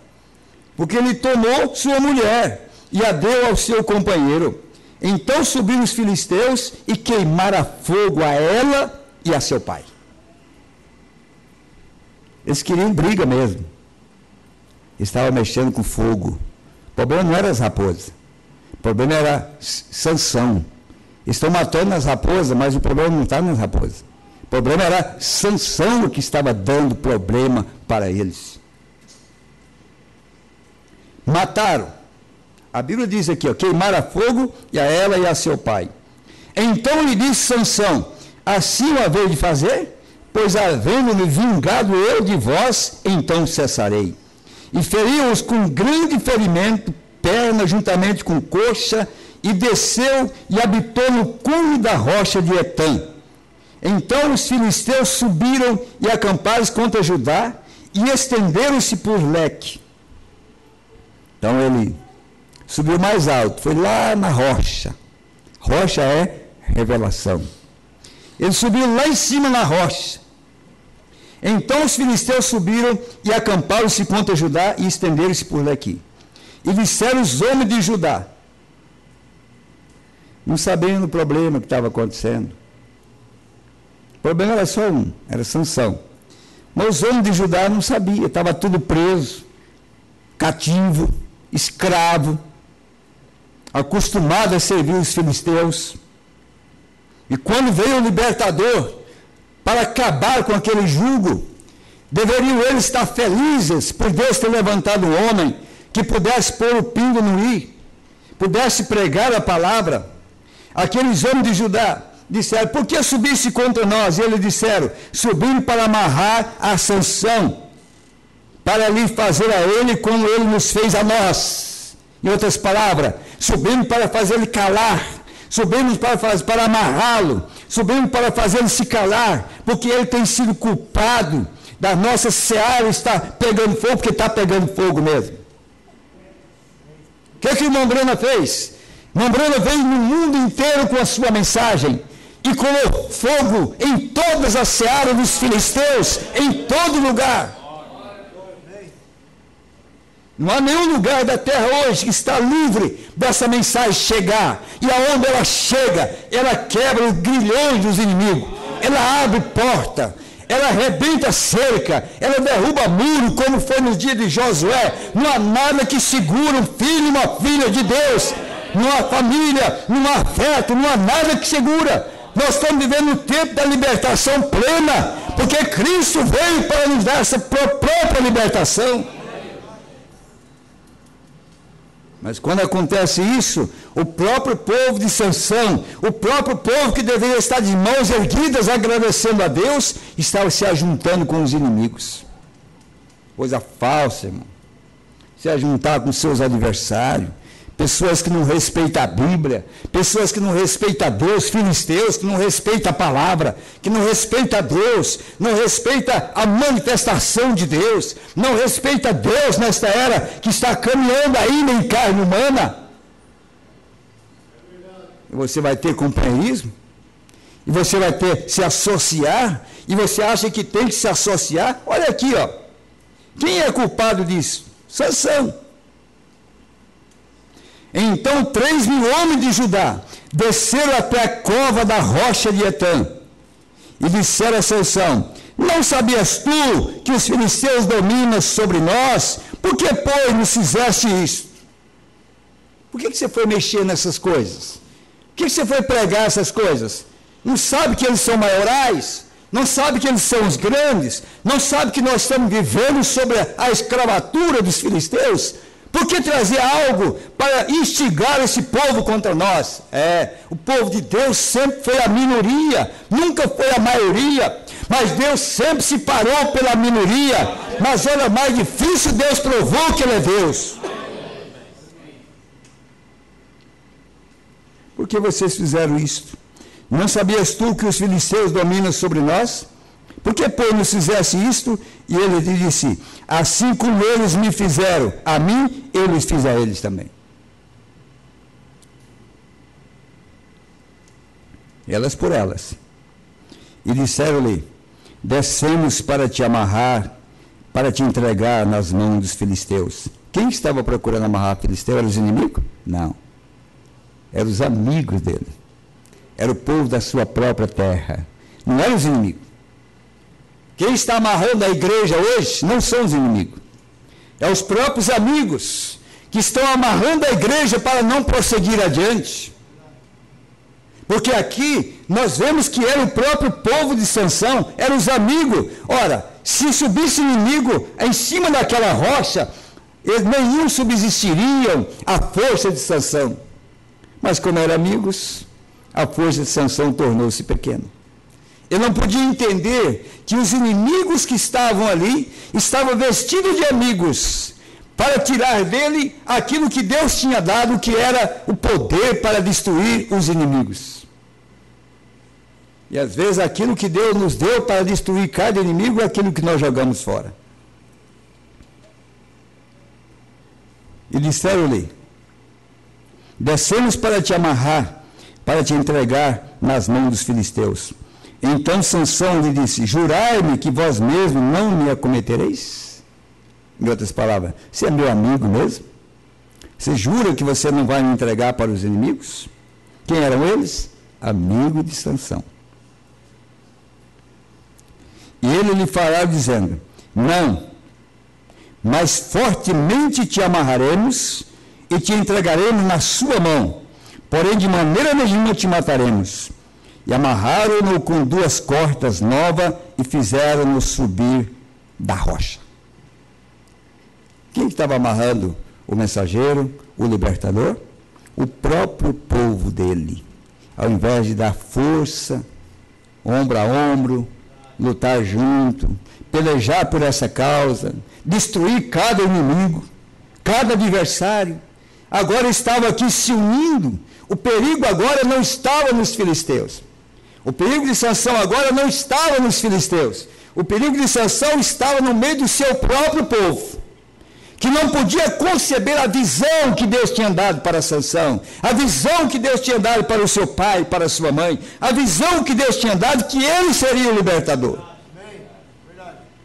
porque ele tomou sua mulher e a deu ao seu companheiro. Então subiram os filisteus e queimaram a fogo a ela e a seu pai. Eles queriam briga mesmo. Estavam mexendo com fogo. O problema não era as raposas. O problema era Sansão. Estão matando as raposas, mas o problema não está nas raposas. O problema era Sansão que estava dando problema para eles. Mataram. A Bíblia diz aqui, ó, queimaram a fogo e a ela e a seu pai. Então lhe disse Sansão, assim o haveis de fazer? Pois havendo-me vingado eu de vós, então cessarei. E feriu-os com grande ferimento, perna juntamente com coxa, e desceu e habitou no cume da rocha de Etã. Então os filisteus subiram e acamparam contra Judá, e estenderam-se por Leque. Então ele subiu mais alto, foi lá na rocha. Rocha é revelação. Ele subiu lá em cima na rocha. Então os filisteus subiram e acamparam-se contra Judá e estenderam-se por Leque. E disseram os homens de Judá, não sabendo o problema que estava acontecendo. O problema era só um, era Sansão. Mas os homens de Judá não sabiam, estava tudo preso, cativo, escravo, acostumado a servir os filisteus. E quando veio o libertador para acabar com aquele jugo, deveriam eles estar felizes por Deus ter levantado um homem que pudesse pôr o pingo no i, pudesse pregar a palavra. Aqueles homens de Judá disseram, por que subisse contra nós? E eles disseram, subindo para amarrar a Sansão, para lhe fazer a ele como ele nos fez a nós. Em outras palavras, subindo para fazer ele calar, subimos para amarrá-lo, subimos para fazê-lo se calar, porque ele tem sido culpado da nossa seara estar pegando fogo, porque está pegando fogo mesmo. O que o irmão Brana fez? O irmão Brana veio no mundo inteiro com a sua mensagem e colocou fogo em todas as searas dos filisteus, em todo lugar. Não há nenhum lugar da terra hoje que está livre dessa mensagem chegar. E aonde ela chega, ela quebra os grilhões dos inimigos. Ela abre porta, ela arrebenta cerca, ela derruba muro, como foi no dia de Josué. Não há nada que segura um filho e uma filha de Deus. Não há família, não há afeto, não há nada que segura. Nós estamos vivendo o tempo da libertação plena, porque Cristo veio para nos dar essa própria libertação. Mas quando acontece isso, o próprio povo de Sansão, o próprio povo que deveria estar de mãos erguidas agradecendo a Deus, estava se ajuntando com os inimigos. Coisa falsa, irmão. Se ajuntar com seus adversários, pessoas que não respeitam a Bíblia, pessoas que não respeitam a Deus, filisteus que não respeitam a palavra, que não respeitam a Deus, não respeitam a manifestação de Deus, não respeitam a Deus nesta era que está caminhando ainda em carne humana. E você vai ter companheirismo, e você vai ter se associar, e você acha que tem que se associar. Olha aqui, ó. Quem é culpado disso? Sansão. Então 3.000 homens de Judá desceram até a cova da rocha de Etã e disseram a Sansão, não sabias tu que os filisteus dominam sobre nós? Por que, pois, nos fizeste isso? Por que você foi mexer nessas coisas? Por que você foi pregar essas coisas? Não sabe que eles são maiorais? Não sabe que eles são os grandes? Não sabe que nós estamos vivendo sobre a escravatura dos filisteus? Por que trazer algo para instigar esse povo contra nós? O povo de Deus sempre foi a minoria, nunca foi a maioria, mas Deus sempre se parou pela minoria. Mas olha, mais difícil, Deus provou que Ele é Deus. Por que vocês fizeram isto? Não sabias tu que os filisteus dominam sobre nós? Por que, pois, nos fizesse isto? E ele lhe disse, assim como eles me fizeram a mim, eu lhes fiz a eles também. Elas por elas. E disseram-lhe, descemos para te amarrar, para te entregar nas mãos dos filisteus. Quem estava procurando amarrar filisteu? Eram os inimigos? Não. Eram os amigos dele. Era o povo da sua própria terra. Não eram os inimigos. Quem está amarrando a igreja hoje não são os inimigos. É os próprios amigos que estão amarrando a igreja para não prosseguir adiante. Porque aqui nós vemos que era o próprio povo de Sansão, eram os amigos. Ora, se subisse o inimigo em cima daquela rocha, eles nenhum subsistiriam à força de Sansão. Mas como eram amigos, a força de Sansão tornou-se pequena. Ele não podia entender que os inimigos que estavam ali estavam vestidos de amigos para tirar dele aquilo que Deus tinha dado, que era o poder para destruir os inimigos. E às vezes aquilo que Deus nos deu para destruir cada inimigo é aquilo que nós jogamos fora. E disseram-lhe: descemos para te amarrar, para te entregar nas mãos dos filisteus. Então Sansão lhe disse: jurai-me que vós mesmos não me acometereis? Em outras palavras, você é meu amigo mesmo? Você jura que você não vai me entregar para os inimigos? Quem eram eles? Amigo de Sansão. E ele lhe fará dizendo: não, mas fortemente te amarraremos e te entregaremos na sua mão, porém de maneira nenhuma te mataremos. E amarraram-no com 2 cordas novas e fizeram-no subir da rocha. Quem estava amarrando o mensageiro, o libertador? O próprio povo dele. Ao invés de dar força, ombro a ombro, lutar junto, pelejar por essa causa, destruir cada inimigo, cada adversário, agora estava aqui se unindo. O perigo agora não estava nos filisteus. O perigo de Sansão agora não estava nos filisteus. O perigo de Sansão estava no meio do seu próprio povo, que não podia conceber a visão que Deus tinha dado para Sansão, a visão que Deus tinha dado para o seu pai, para a sua mãe, a visão que Deus tinha dado que ele seria o libertador.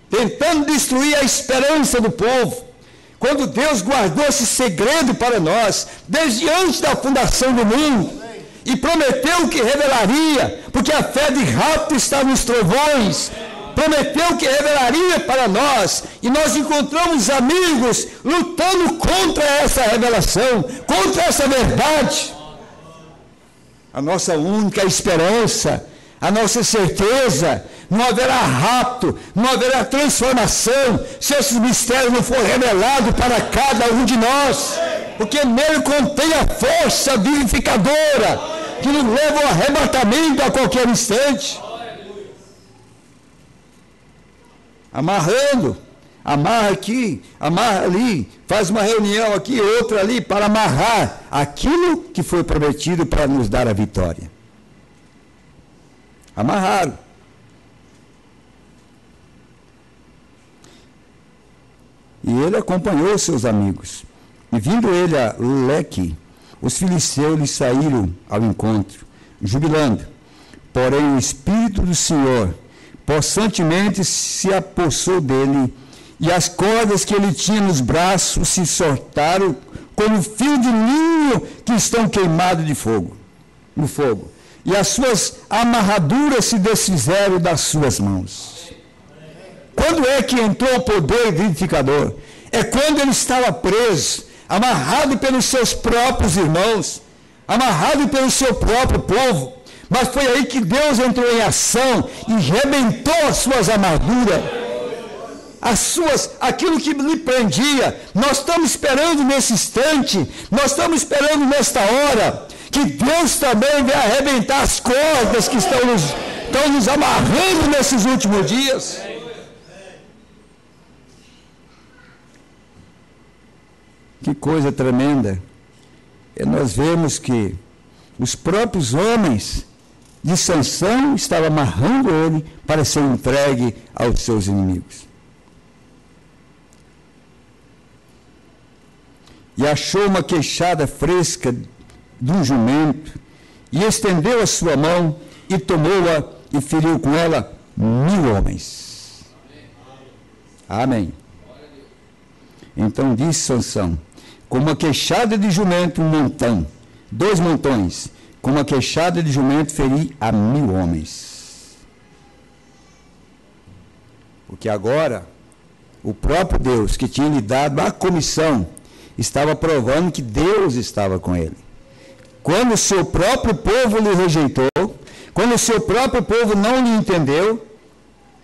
Tentando destruir a esperança do povo, quando Deus guardou esse segredo para nós, desde antes da fundação do mundo, e prometeu que revelaria, porque a fé de rato está nos trovões, prometeu que revelaria para nós, e nós encontramos amigos lutando contra essa revelação, contra essa verdade. A nossa única esperança, a nossa certeza, não haverá rapto, não haverá transformação, se esses mistérios não forem revelados para cada um de nós, porque nele contém a força vivificadora, que nos leva ao arrebatamento a qualquer instante. Amarrando, amarra aqui, amarra ali, faz uma reunião aqui, outra ali, para amarrar aquilo que foi prometido para nos dar a vitória. Amarraram. E ele acompanhou seus amigos. E vindo ele a Leque, os filisteus lhe saíram ao encontro, jubilando. Porém o Espírito do Senhor possantemente se apossou dele, e as cordas que ele tinha nos braços se soltaram como fio de linho que estão queimados de fogo, no fogo. E as suas amarraduras se desfizeram das suas mãos. Quando é que entrou o poder vivificador? É quando ele estava preso, amarrado pelos seus próprios irmãos, amarrado pelo seu próprio povo. Mas foi aí que Deus entrou em ação e rebentou as suas amarguras, aquilo que lhe prendia. Nós estamos esperando nesse instante, nós estamos esperando nesta hora, que Deus também vai arrebentar as cordas que estão nos amarrando nesses últimos dias. Que coisa tremenda. E nós vemos que os próprios homens de Sansão estavam amarrando ele para ser entregue aos seus inimigos. E achou uma queixada fresca de um jumento, e estendeu a sua mão, e tomou-a, e feriu com ela 1000 homens. Amém. Então disse Sansão: com uma queixada de jumento, um montão, 2 montões, com uma queixada de jumento feri a 1000 homens. Porque agora, o próprio Deus que tinha lhe dado a comissão, estava provando que Deus estava com ele. Quando o seu próprio povo lhe rejeitou, quando o seu próprio povo não lhe entendeu,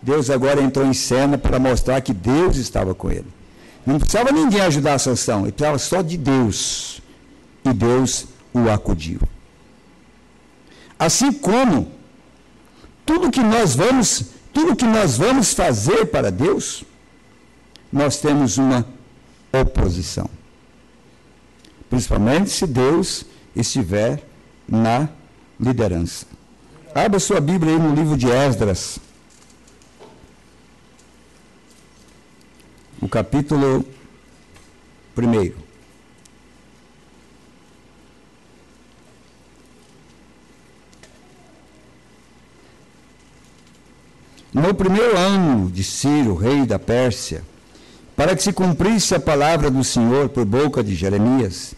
Deus agora entrou em cena para mostrar que Deus estava com ele. Não precisava ninguém ajudar a Sansão, ele precisava só de Deus. E Deus o acudiu. Assim como tudo que nós vamos fazer para Deus, nós temos uma oposição. Principalmente se Deus estiver na liderança. Abra sua Bíblia aí no livro de Esdras, o capítulo 1. No primeiro ano de Ciro, rei da Pérsia, para que se cumprisse a palavra do Senhor por boca de Jeremias,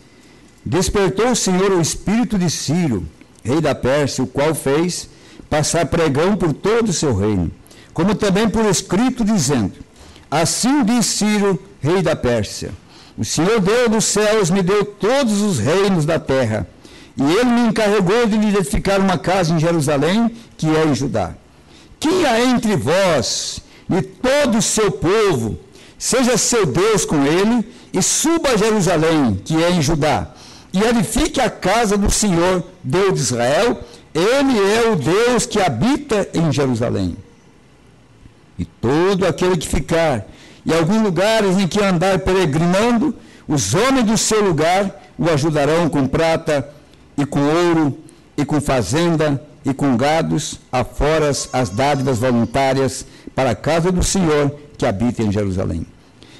despertou o Senhor o espírito de Ciro, rei da Pérsia, o qual fez passar pregão por todo o seu reino, como também por escrito, dizendo: assim diz Ciro, rei da Pérsia: o Senhor Deus dos céus me deu todos os reinos da terra, e ele me encarregou de lhe edificar uma casa em Jerusalém, que é em Judá. Quem há entre vós e todo o seu povo, seja seu Deus com ele, e suba a Jerusalém, que é em Judá, e edifique a casa do Senhor, Deus de Israel. Ele é o Deus que habita em Jerusalém. E todo aquele que ficar em alguns lugares em que andar peregrinando, os homens do seu lugar o ajudarão com prata e com ouro e com fazenda e com gados, afora as dádivas voluntárias para a casa do Senhor que habita em Jerusalém.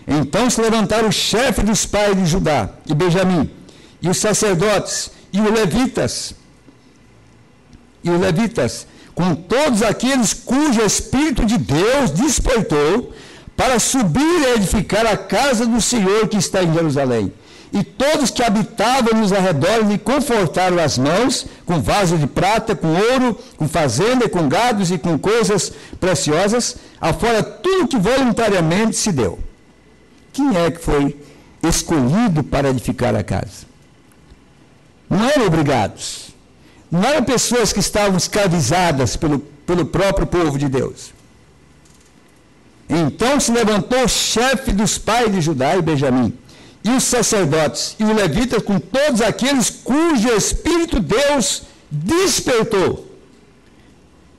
Então se levantaram os chefes dos pais de Judá e Benjamim, e os sacerdotes, e os levitas, com todos aqueles cujo Espírito de Deus despertou, para subir e edificar a casa do Senhor que está em Jerusalém. E todos que habitavam nos arredores lhe confortaram as mãos, com vasos de prata, com ouro, com fazenda, com gados e com coisas preciosas, afora tudo que voluntariamente se deu. Quem é que foi escolhido para edificar a casa? Não eram obrigados. Não eram pessoas que estavam escravizadas pelo próprio povo de Deus. Então se levantou o chefe dos pais de Judá e Benjamim, e os sacerdotes, e os levitas, com todos aqueles cujo Espírito Deus despertou.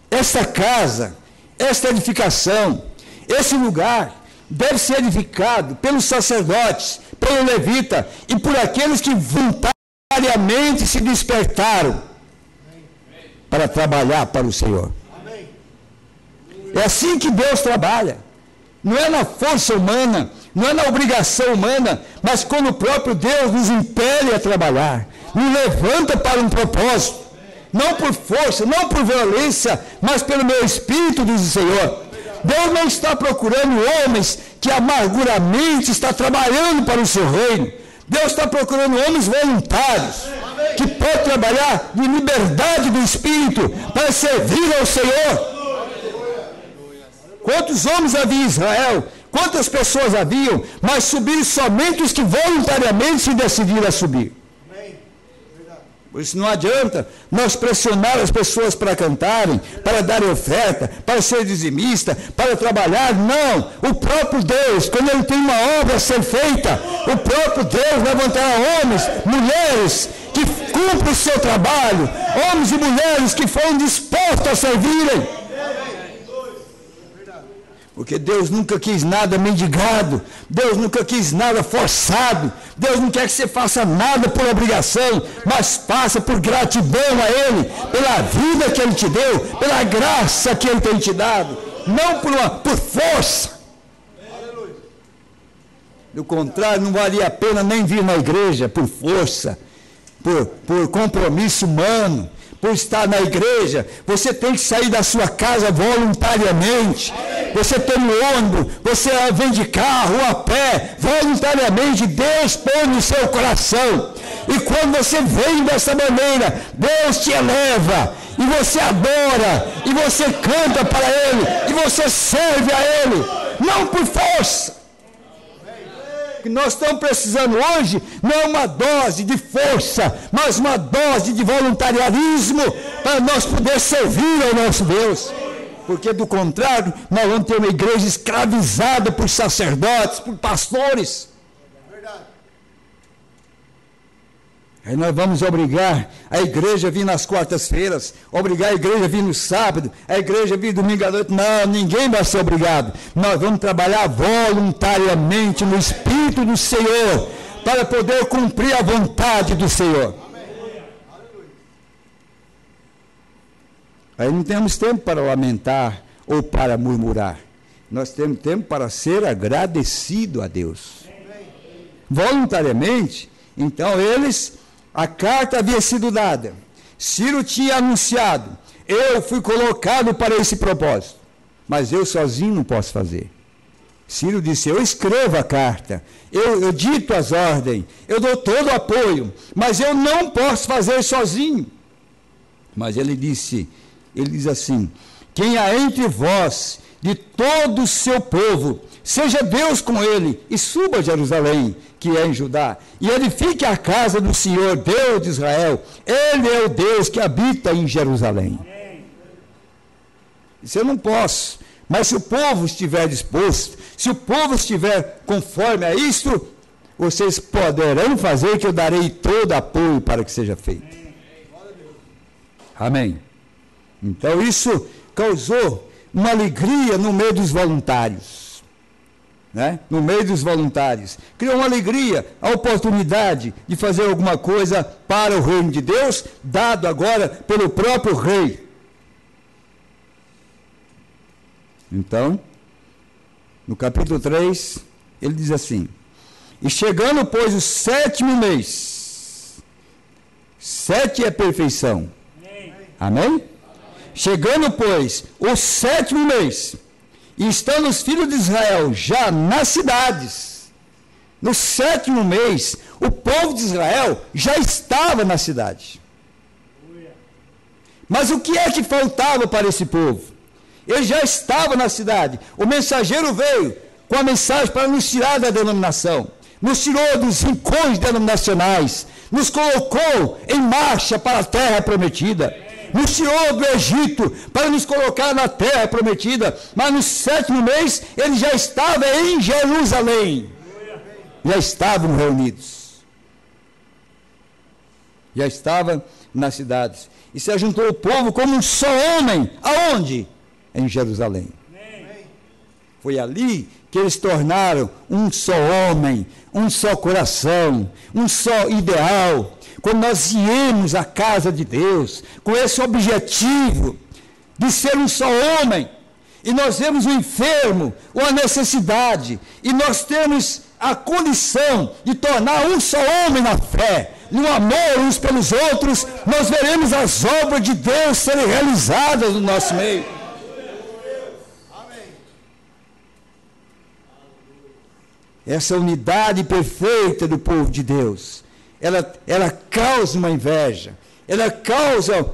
Esta casa, esta edificação, esse lugar, deve ser edificado pelos sacerdotes, pelo levita, e por aqueles que voluntariamente se despertaram para trabalhar para o Senhor. É assim que Deus trabalha. Não é na força humana, não é na obrigação humana, mas quando o próprio Deus nos impele a trabalhar, nos levanta para um propósito, não por força, não por violência, mas pelo meu Espírito, diz o Senhor. Deus não está procurando homens que amarguramente estão trabalhando para o seu reino. Deus está procurando homens voluntários, que podem trabalhar de liberdade do Espírito para servir ao Senhor. Quantos homens havia em Israel? Quantas pessoas haviam? Mas subiram somente os que voluntariamente se decidiram a subir. Por isso não adianta nós pressionar as pessoas para cantarem, para darem oferta, para ser dizimista, para trabalhar. Não! O próprio Deus, quando Ele tem uma obra a ser feita, o próprio Deus levantará homens, mulheres que cumprem o seu trabalho, homens e mulheres que foram dispostos a servirem. Porque Deus nunca quis nada mendigado, Deus nunca quis nada forçado, Deus não quer que você faça nada por obrigação, mas faça por gratidão a Ele, pela vida que Ele te deu, pela graça que Ele tem te dado, não por força. Do contrário, não valia a pena nem vir na igreja por força, por compromisso humano. Por estar na igreja, você tem que sair da sua casa voluntariamente. Você tem um ônibus, você vem de carro ou a pé, voluntariamente. Deus põe no seu coração. E quando você vem dessa maneira, Deus te eleva, e você adora, e você canta para Ele, e você serve a Ele. não por força. O que nós estamos precisando hoje não é uma dose de força, mas uma dose de voluntariarismo para nós poder servir ao nosso Deus. Porque do contrário, nós vamos ter uma igreja escravizada por sacerdotes, por pastores. Aí nós vamos obrigar a igreja a vir nas quartas-feiras, obrigar a igreja a vir no sábado, a igreja a vir domingo à noite. Não, ninguém vai ser obrigado. Nós vamos trabalhar voluntariamente no Espírito do Senhor, para poder cumprir a vontade do Senhor. Aí não temos tempo para lamentar ou para murmurar. Nós temos tempo para ser agradecido a Deus. Voluntariamente, então a carta havia sido dada. Ciro tinha anunciado: eu fui colocado para esse propósito, mas eu sozinho não posso fazer. Ciro disse: eu escrevo a carta, eu dito as ordens, eu dou todo o apoio, mas eu não posso fazer sozinho. Mas ele diz assim: quem há entre vós, de todo o seu povo, seja Deus com ele, e suba a Jerusalém, que é em Judá, e edifique a casa do Senhor, Deus de Israel. Ele é o Deus que habita em Jerusalém. Isso eu não posso, mas se o povo estiver disposto, se o povo estiver conforme a isto, vocês poderão fazer, que eu darei todo apoio para que seja feito. Amém. Então isso causou uma alegria no meio dos voluntários. No meio dos voluntários, criou uma alegria, a oportunidade de fazer alguma coisa para o reino de Deus, dado agora pelo próprio rei. Então, no capítulo 3, ele diz assim: e chegando, pois, o 7º mês, 7 é perfeição, amém? Chegando, pois, o 7º mês, e estando os filhos de Israel já nas cidades, no 7º mês, o povo de Israel já estava na cidade. Mas o que é que faltava para esse povo? Ele já estava na cidade. O mensageiro veio com a mensagem para nos tirar da denominação, nos tirou dos rincões denominacionais, nos colocou em marcha para a terra prometida. Nos tirou do Egito para nos colocar na terra prometida, mas no 7º mês ele já estava em Jerusalém, já estavam reunidos, já estavam nas cidades, e se ajuntou o povo como um só homem. Aonde? Em Jerusalém. Foi ali que eles tornaram um só homem, um só coração, um só ideal. Quando nós viemos à casa de Deus, com esse objetivo de ser um só homem, e nós vemos o enfermo, ou a necessidade, e nós temos a condição de tornar um só homem na fé, no amor uns pelos outros, nós veremos as obras de Deus serem realizadas no nosso meio. Essa unidade perfeita do povo de Deus, ela causa uma inveja, ela causa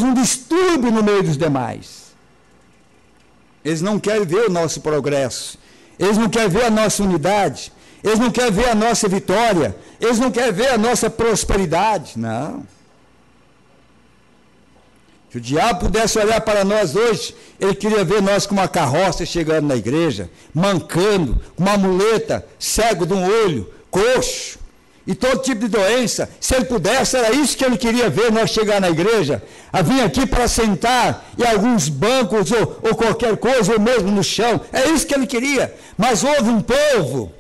um distúrbio no meio dos demais. Eles não querem ver o nosso progresso, eles não querem ver a nossa unidade, eles não querem ver a nossa vitória, eles não querem ver a nossa prosperidade, não. Se o diabo pudesse olhar para nós hoje, ele queria ver nós com uma carroça chegando na igreja, mancando, com uma muleta, cego de um olho, coxo, e todo tipo de doença. Se ele pudesse, era isso que ele queria ver nós chegar na igreja, a vir aqui para sentar em alguns bancos ou qualquer coisa, ou mesmo no chão. É isso que ele queria. Mas houve um povo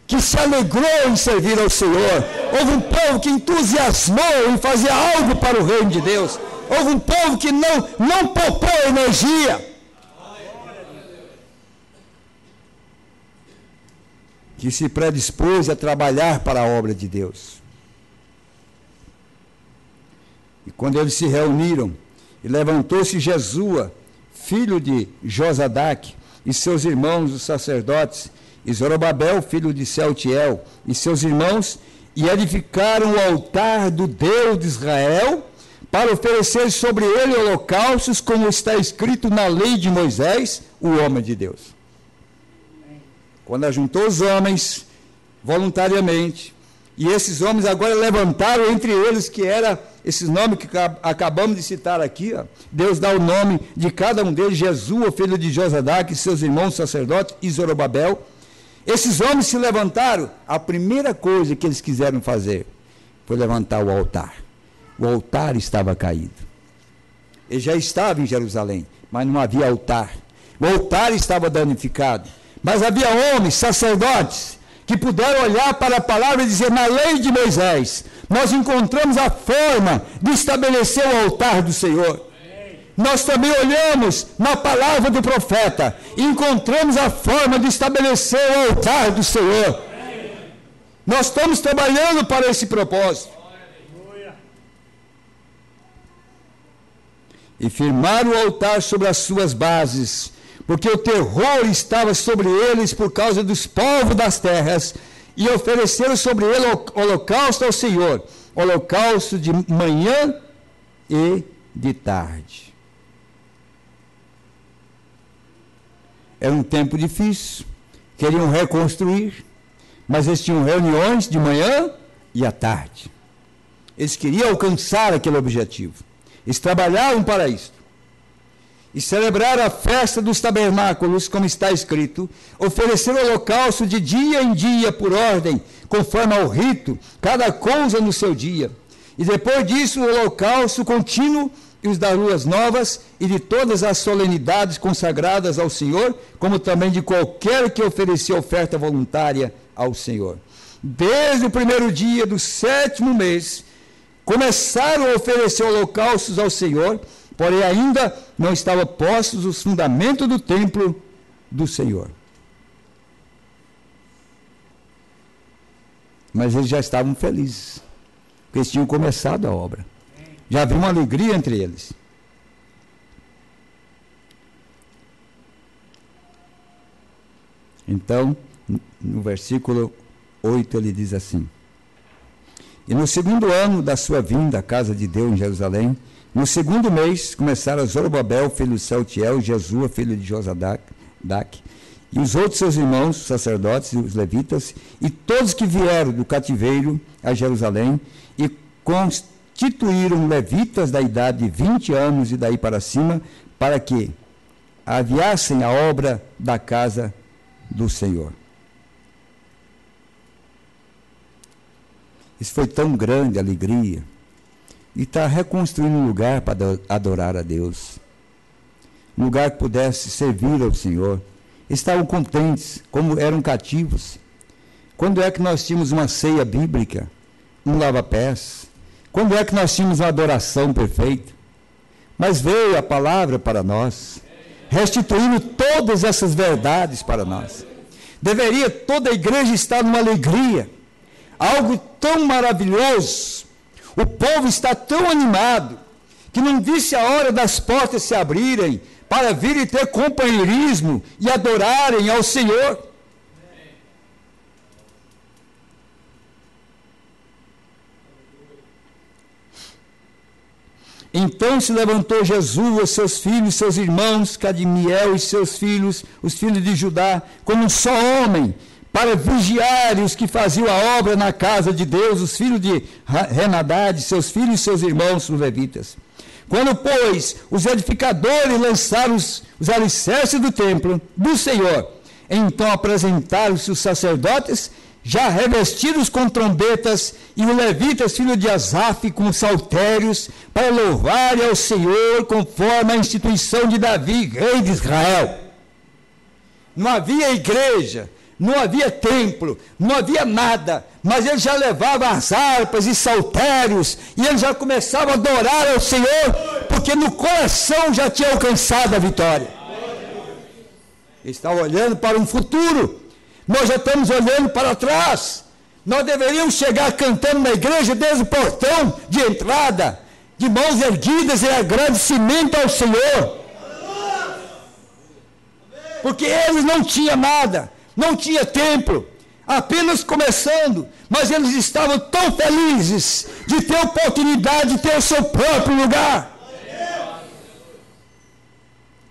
que se alegrou em servir ao Senhor. Houve um povo que entusiasmou em fazer algo para o reino de Deus. Houve um povo que não poupou energia. Que se predispôs a trabalhar para a obra de Deus. E quando eles se reuniram, e levantou-se Jesua, filho de Josadaque, e seus irmãos, os sacerdotes, e Zorobabel, filho de Sealtiel, e seus irmãos, e edificaram o altar do Deus de Israel, para oferecer sobre ele holocaustos, como está escrito na lei de Moisés, o homem de Deus. quando ajuntou os homens voluntariamente, e esses homens agora levantaram entre eles, que era esses nomes que acabamos de citar aqui, ó. Deus dá o nome de cada um deles: Jesua, filho de Josadaque, seus irmãos sacerdotes, e Zorobabel. Esses homens se levantaram, a primeira coisa que eles quiseram fazer foi levantar o altar. O altar estava caído. Ele já estava em Jerusalém, mas não havia altar. O altar estava danificado. Mas havia homens, sacerdotes, que puderam olhar para a palavra e dizer: na lei de Moisés, nós encontramos a forma de estabelecer o altar do Senhor. Nós também olhamos na palavra do profeta e encontramos a forma de estabelecer o altar do Senhor. Nós estamos trabalhando para esse propósito. E firmaram o altar sobre as suas bases, porque o terror estava sobre eles por causa dos povos das terras, e ofereceram sobre ele holocausto ao Senhor, holocausto de manhã e de tarde. Era um tempo difícil, queriam reconstruir, mas eles tinham reuniões de manhã e à tarde. Eles queriam alcançar aquele objetivo. Eles trabalhavam para isso. E celebraram a festa dos tabernáculos, como está escrito, ofereceram holocausto de dia em dia, por ordem, conforme ao rito, cada coisa no seu dia. E depois disso, o holocausto contínuo, e os das luas novas, e de todas as solenidades consagradas ao Senhor, como também de qualquer que oferecia oferta voluntária ao Senhor. Desde o primeiro dia do 7º mês, começaram a oferecer holocaustos ao Senhor, porém ainda não estavam postos os fundamentos do templo do Senhor. Mas eles já estavam felizes, porque eles tinham começado a obra. Já havia uma alegria entre eles. Então, no versículo 8, ele diz assim: e no 2º ano da sua vinda à casa de Deus em Jerusalém, no 2º mês, começaram Zorobabel, filho de Saltiel, Jesua, filho de Josadaque, e os outros seus irmãos, os sacerdotes e os levitas, e todos que vieram do cativeiro a Jerusalém, e constituíram levitas da idade de 20 anos e daí para cima, para que aviassem a obra da casa do Senhor. Isso foi tão grande a alegria. E está reconstruindo um lugar para adorar a Deus. Um lugar que pudesse servir ao Senhor. Estavam contentes, como eram cativos. Quando é que nós tínhamos uma ceia bíblica? Um lava-pés? Quando é que nós tínhamos uma adoração perfeita? Mas veio a palavra para nós, restituindo todas essas verdades para nós. Deveria toda a igreja estar numa alegria, algo tão maravilhoso. O povo está tão animado, que não disse a hora das portas se abrirem, para vir e ter companheirismo e adorarem ao Senhor. Então se levantou Jesus, seus filhos, seus irmãos, Cadmiel e seus filhos, os filhos de Judá, como um só homem, para vigiarem os que faziam a obra na casa de Deus, os filhos de Henadade, seus filhos e seus irmãos, os levitas. Quando, pois, os edificadores lançaram os alicerces do templo do Senhor, então apresentaram-se os sacerdotes, já revestidos com trombetas, e os levitas, filho de Asaf, com saltérios, para louvarem ao Senhor, conforme a instituição de Davi, rei de Israel. Não havia igreja, não havia templo, não havia nada, mas ele já levava as harpas e saltérios, e ele já começava a adorar ao Senhor, porque no coração já tinha alcançado a vitória. Ele estava olhando para um futuro. Nós já estamos olhando para trás. Nós deveríamos chegar cantando na igreja desde o portão de entrada, de mãos erguidas em agradecimento ao Senhor. Porque eles não tinham nada, não tinha templo, apenas começando, mas eles estavam tão felizes de ter a oportunidade de ter o seu próprio lugar.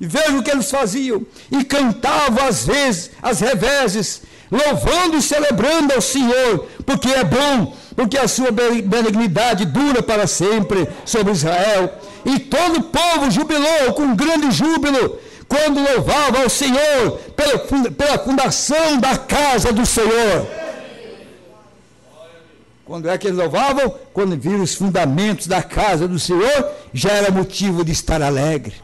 E veja o que eles faziam. E cantavam às vezes, às revezes, louvando e celebrando ao Senhor, porque é bom, porque a sua benignidade dura para sempre sobre Israel. E todo o povo jubilou com grande júbilo, quando louvava ao Senhor pela fundação da casa do Senhor. Quando é que eles louvavam? Quando viram os fundamentos da casa do Senhor, já era motivo de estar alegre.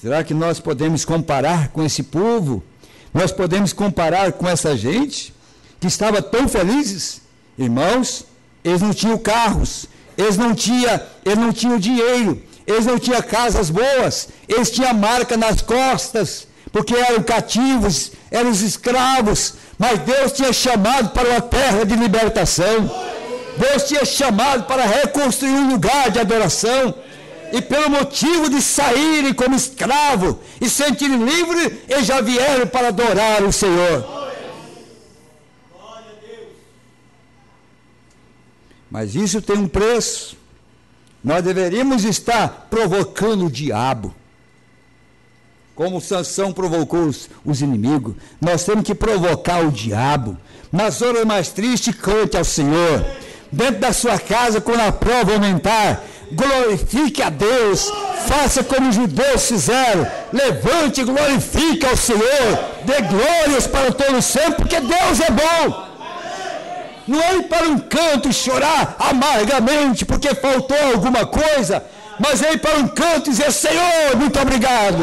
Será que nós podemos comparar com esse povo? Nós podemos comparar com essa gente que estava tão felizes? Irmãos, eles não tinham carros, eles não tinham dinheiro, eles não tinham casas boas, eles tinham marca nas costas, porque eram cativos, eram escravos, mas Deus tinha chamado para uma terra de libertação. Deus tinha chamado para reconstruir um lugar de adoração. E pelo motivo de saírem como escravo e sentirem livre, eles já vieram para adorar o Senhor. Mas isso tem um preço. Nós deveríamos estar provocando o diabo, como Sansão provocou os inimigos. Nós temos que provocar o diabo. Nas horas mais tristes, cante ao Senhor. Dentro da sua casa, quando a prova aumentar, glorifique a Deus, faça como os judeus fizeram, levante e glorifique ao Senhor, dê glórias para todo sempre, porque Deus é bom. Não é ir para um canto e chorar amargamente porque faltou alguma coisa, mas é ir para um canto e dizer: Senhor, muito obrigado,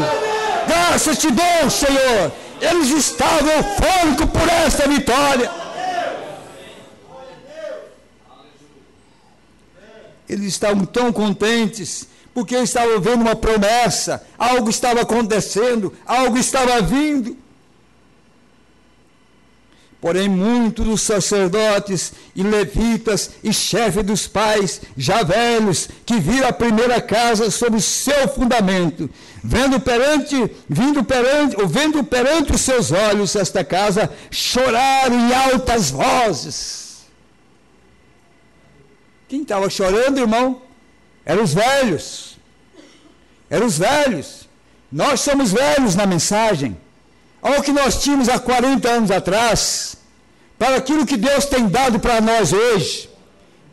graças te dou, Senhor. Eles estavam eufóricos por esta vitória. Eles estavam tão contentes, porque eles estavam vendo uma promessa, algo estava acontecendo, algo estava vindo. Porém, muitos dos sacerdotes e levitas e chefes dos pais, já velhos, que viram a primeira casa sob o seu fundamento, vendo perante os seus olhos esta casa, choraram em altas vozes. Quem estava chorando, irmão? Eram os velhos. Eram os velhos. Nós somos velhos na mensagem. Olha o que nós tínhamos há 40 anos atrás, para aquilo que Deus tem dado para nós hoje.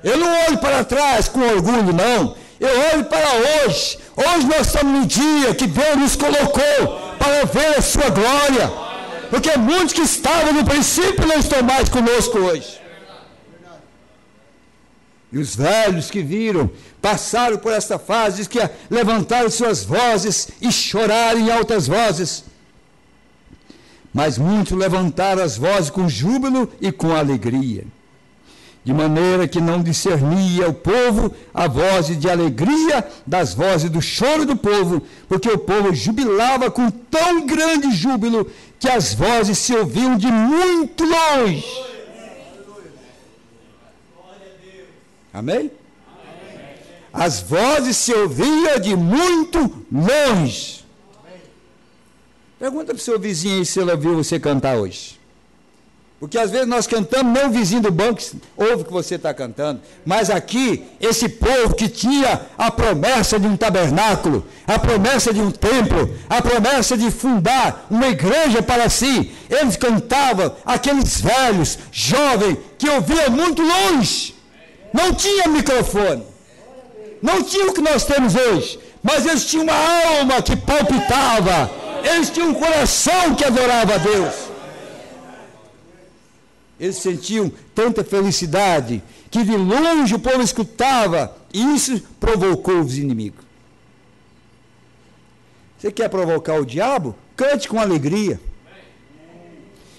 Eu não olho para trás com orgulho, não. Eu olho para hoje. Hoje nós estamos no dia que Deus nos colocou para ver a sua glória. Porque muitos que estavam no princípio não estão mais conosco hoje. E os velhos que viram, passaram por esta fase, que levantaram suas vozes e choraram em altas vozes. Mas muitos levantaram as vozes com júbilo e com alegria, de maneira que não discernia o povo a voz de alegria das vozes do choro do povo, porque o povo jubilava com tão grande júbilo que as vozes se ouviam de muito longe. Amém? As vozes se ouviam de muito longe. Pergunta para o seu vizinho aí se ele ouviu você cantar hoje. Porque às vezes nós cantamos, nem o vizinho do banco ouve o que você está cantando. Mas aqui, esse povo que tinha a promessa de um tabernáculo, a promessa de um templo, a promessa de fundar uma igreja para si, eles cantavam, aqueles velhos, jovens, que ouviam muito longe. Não tinha microfone, não tinha o que nós temos hoje, mas eles tinham uma alma que palpitava, eles tinham um coração que adorava a Deus. Eles sentiam tanta felicidade que de longe o povo escutava, e isso provocou os inimigos. Você quer provocar o diabo? Cante com alegria.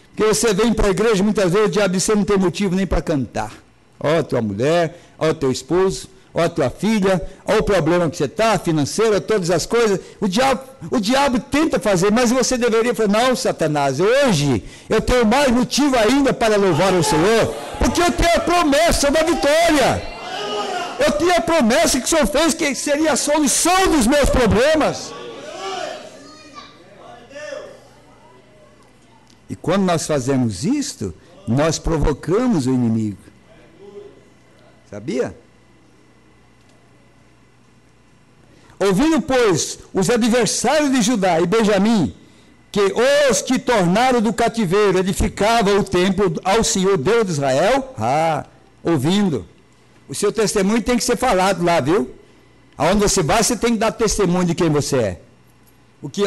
Porque você vem para a igreja, muitas vezes o diabo você não tem motivo nem para cantar. Ó tua mulher, ó teu esposo, ó tua filha, ó o problema que você está, financeiro, todas as coisas. O diabo tenta fazer, mas você deveria falar: não, Satanás, hoje eu tenho mais motivo ainda para louvar o Senhor, porque eu tenho a promessa da vitória. Eu tinha a promessa que o Senhor fez, que seria a solução dos meus problemas. E quando nós fazemos isto, nós provocamos o inimigo. Sabia? Ouvindo, pois, os adversários de Judá e Benjamim, que os que tornaram do cativeiro edificavam o templo ao Senhor Deus de Israel, ouvindo. O seu testemunho tem que ser falado lá, viu? Aonde você vai, você tem que dar testemunho de quem você é.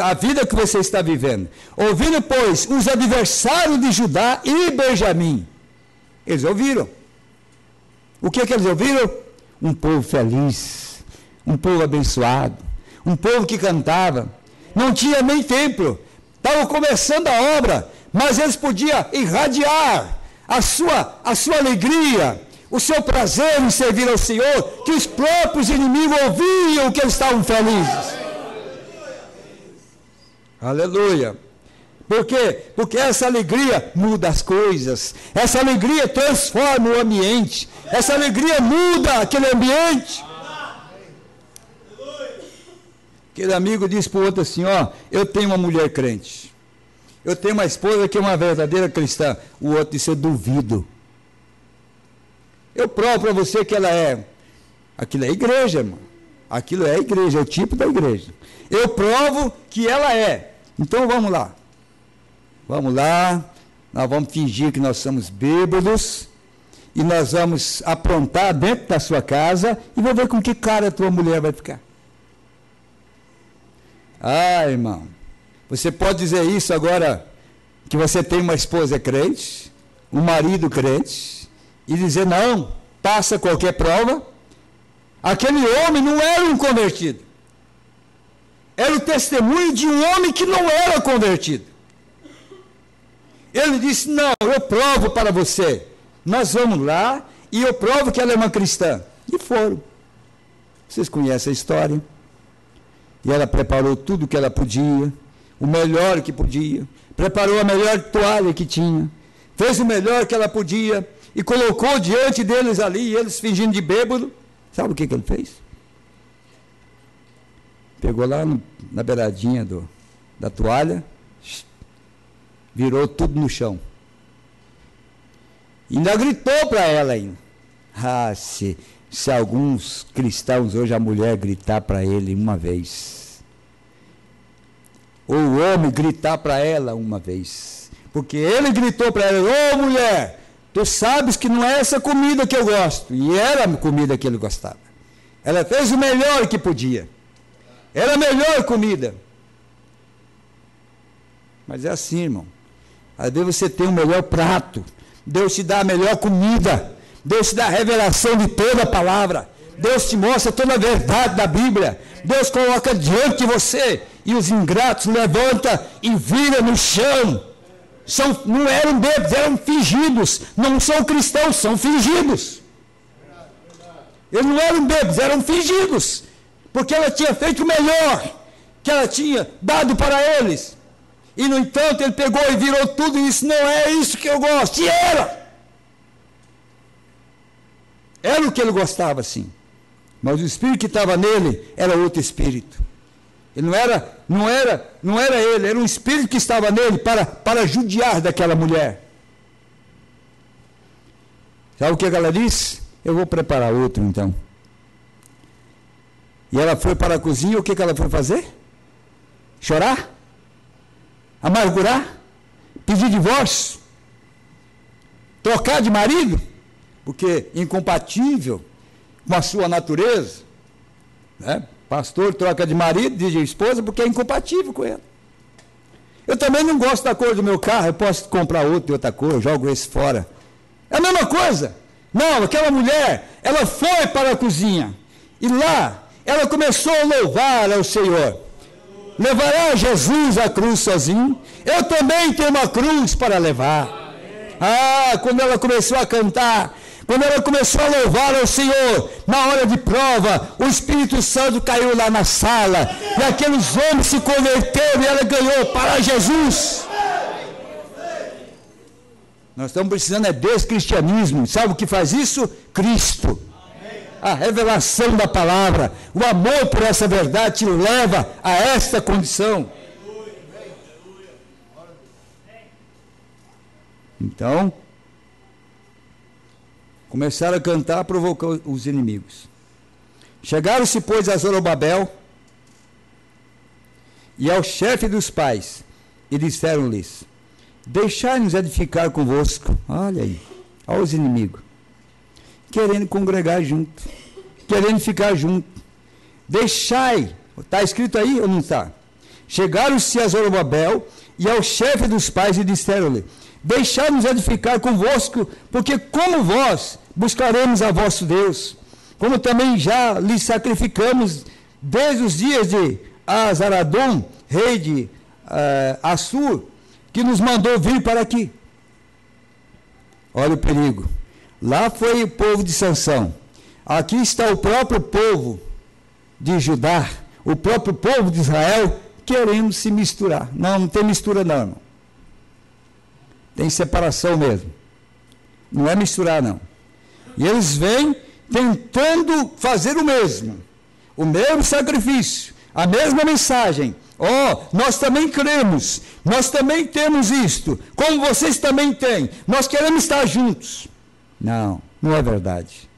A vida que você está vivendo. Ouvindo, pois, os adversários de Judá e Benjamim. Eles ouviram. O que eles ouviram? Um povo feliz, um povo abençoado, um povo que cantava. Não tinha nem templo. Estavam começando a obra, mas eles podiam irradiar a sua alegria, o seu prazer em servir ao Senhor, que os próprios inimigos ouviam que eles estavam felizes. Aleluia. Por quê? Porque essa alegria muda as coisas, essa alegria transforma o ambiente, essa alegria muda aquele ambiente. Aquele amigo disse para o outro assim, eu tenho uma mulher crente, eu tenho uma esposa que é uma verdadeira cristã. O outro disse, eu duvido. Eu provo para você que ela é. Aquilo é igreja, irmão. Aquilo é a igreja, é o tipo da igreja. Eu provo que ela é. Então vamos lá. Vamos lá, nós vamos fingir que nós somos bêbados e nós vamos aprontar dentro da sua casa e vou ver com que cara a tua mulher vai ficar. Irmão, você pode dizer isso agora que você tem uma esposa crente, um marido crente, e dizer não, passa qualquer prova. Aquele homem não era um convertido. Era o testemunho de um homem que não era convertido. Ele disse, não, eu provo para você. Nós vamos lá e eu provo que ela é uma cristã. E foram. Vocês conhecem a história. E ela preparou tudo o que ela podia, o melhor que podia, preparou a melhor toalha que tinha, fez o melhor que ela podia e colocou diante deles ali, e eles fingindo de bêbado. Sabe o que ele fez? Pegou lá na beiradinha da toalha, virou tudo no chão. E ainda gritou para ela ainda. Se alguns cristãos hoje a mulher gritar para ele uma vez, ou o homem gritar para ela uma vez, porque ele gritou para ela, mulher, tu sabes que não é essa comida que eu gosto, e era a comida que ele gostava. Ela fez o melhor que podia, era a melhor comida. Mas é assim, irmão, às vezes você tem o melhor prato, Deus te dá a melhor comida, Deus te dá a revelação de toda a palavra, Deus te mostra toda a verdade da Bíblia, Deus coloca diante de você, e os ingratos levanta e vira no chão. Não eram bêbados, eram fingidos, não são cristãos, são fingidos. Eles não eram bêbados, eram fingidos, porque ela tinha feito o melhor que ela tinha dado para eles. E no entanto ele pegou e virou tudo e disse, não é isso que eu gosto. E era o que ele gostava, sim. Mas o espírito que estava nele era outro espírito. Ele não era ele, era um espírito que estava nele para judiar daquela mulher. Sabe o que ela disse? Eu vou preparar outro então. E ela foi para a cozinha, o que ela foi fazer? Chorar? Amargurar? Pedir divórcio? Trocar de marido? Porque incompatível com a sua natureza, né? Pastor troca de marido, de esposa, porque é incompatível com ele. Eu também não gosto da cor do meu carro, eu posso comprar outro de outra cor, eu jogo esse fora. É a mesma coisa. Não, aquela mulher, ela foi para a cozinha, e lá, ela começou a louvar ao Senhor. Levará Jesus à cruz sozinho? Eu também tenho uma cruz para levar. Quando ela começou a cantar, quando ela começou a louvar ao Senhor, na hora de prova, o Espírito Santo caiu lá na sala, e aqueles homens se converteram, e ela ganhou para Jesus. Nós estamos precisando desse cristianismo. Sabe o que faz isso? Cristo. A revelação da palavra, o amor por essa verdade te leva a esta condição. Então, começaram a cantar, provocou os inimigos. Chegaram-se, pois, a Zorobabel, e ao chefe dos pais, e disseram-lhes: deixai-nos edificar convosco. Olha aí, olha os inimigos, querendo congregar junto, querendo ficar junto. Deixai, está escrito aí ou não está? Chegaram-se a Zorobabel e ao chefe dos pais e disseram-lhe: deixai-nos edificar convosco, porque como vós buscaremos a vosso Deus, como também já lhe sacrificamos desde os dias de Azaradom, rei de Assur, que nos mandou vir para aqui. Olha o perigo. Lá foi o povo de Sansão. Aqui está o próprio povo de Judá, o próprio povo de Israel, querendo se misturar. Não, não tem mistura não, irmão. Tem separação mesmo. Não é misturar, não. E eles vêm tentando fazer o mesmo sacrifício, a mesma mensagem. Nós também cremos, nós também temos isto, como vocês também têm, nós queremos estar juntos. Não, não é verdade.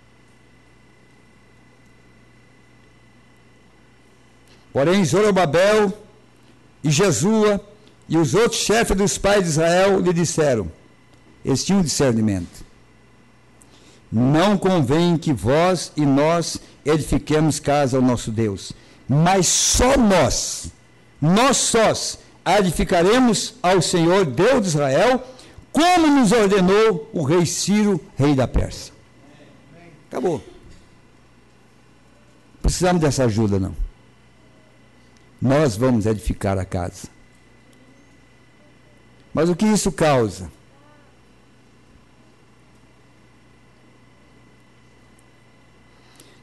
Porém, Zorobabel e Jesua e os outros chefes dos pais de Israel lhe disseram, eles tinham discernimento: não convém que vós e nós edifiquemos casa ao nosso Deus, mas só nós sós edificaremos ao Senhor Deus de Israel, como nos ordenou o rei Ciro, rei da Pérsia. Acabou. Precisamos dessa ajuda, não. Nós vamos edificar a casa. Mas o que isso causa?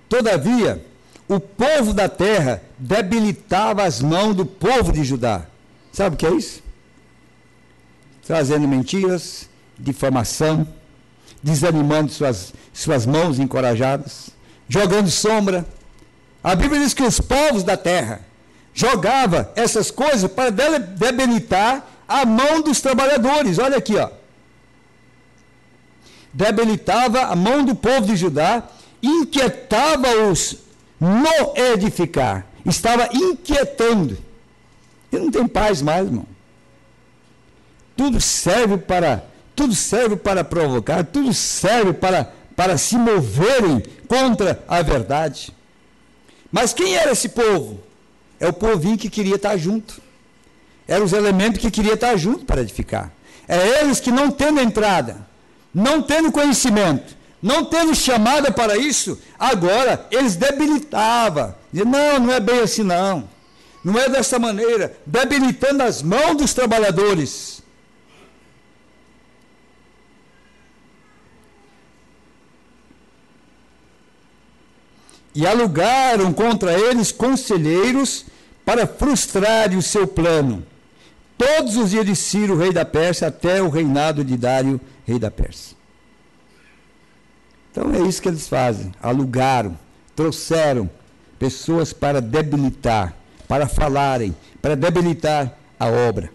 Todavia, o povo da terra debilitava as mãos do povo de Judá. Sabe o que é isso? Trazendo mentiras, difamação, desanimando suas mãos encorajadas, jogando sombra. A Bíblia diz que os povos da terra jogavam essas coisas para debilitar a mão dos trabalhadores. Olha aqui, ó. Debilitava a mão do povo de Judá, inquietava-os no edificar. Estava inquietando. Ele não tem paz mais, irmão. Tudo serve para provocar, tudo serve para se moverem contra a verdade. Mas quem era esse povo? É o povinho que queria estar junto. Eram os elementos que queria estar junto para edificar. É eles que, não tendo entrada, não tendo conhecimento, não tendo chamada para isso, agora eles debilitavam. Diziam, não é bem assim não. Não é dessa maneira, debilitando as mãos dos trabalhadores. E alugaram contra eles conselheiros para frustrarem o seu plano. Todos os dias de Ciro, rei da Pérsia, até o reinado de Dário, rei da Pérsia. Então é isso que eles fazem. Alugaram, trouxeram pessoas para debilitar, para falarem, para debilitar a obra.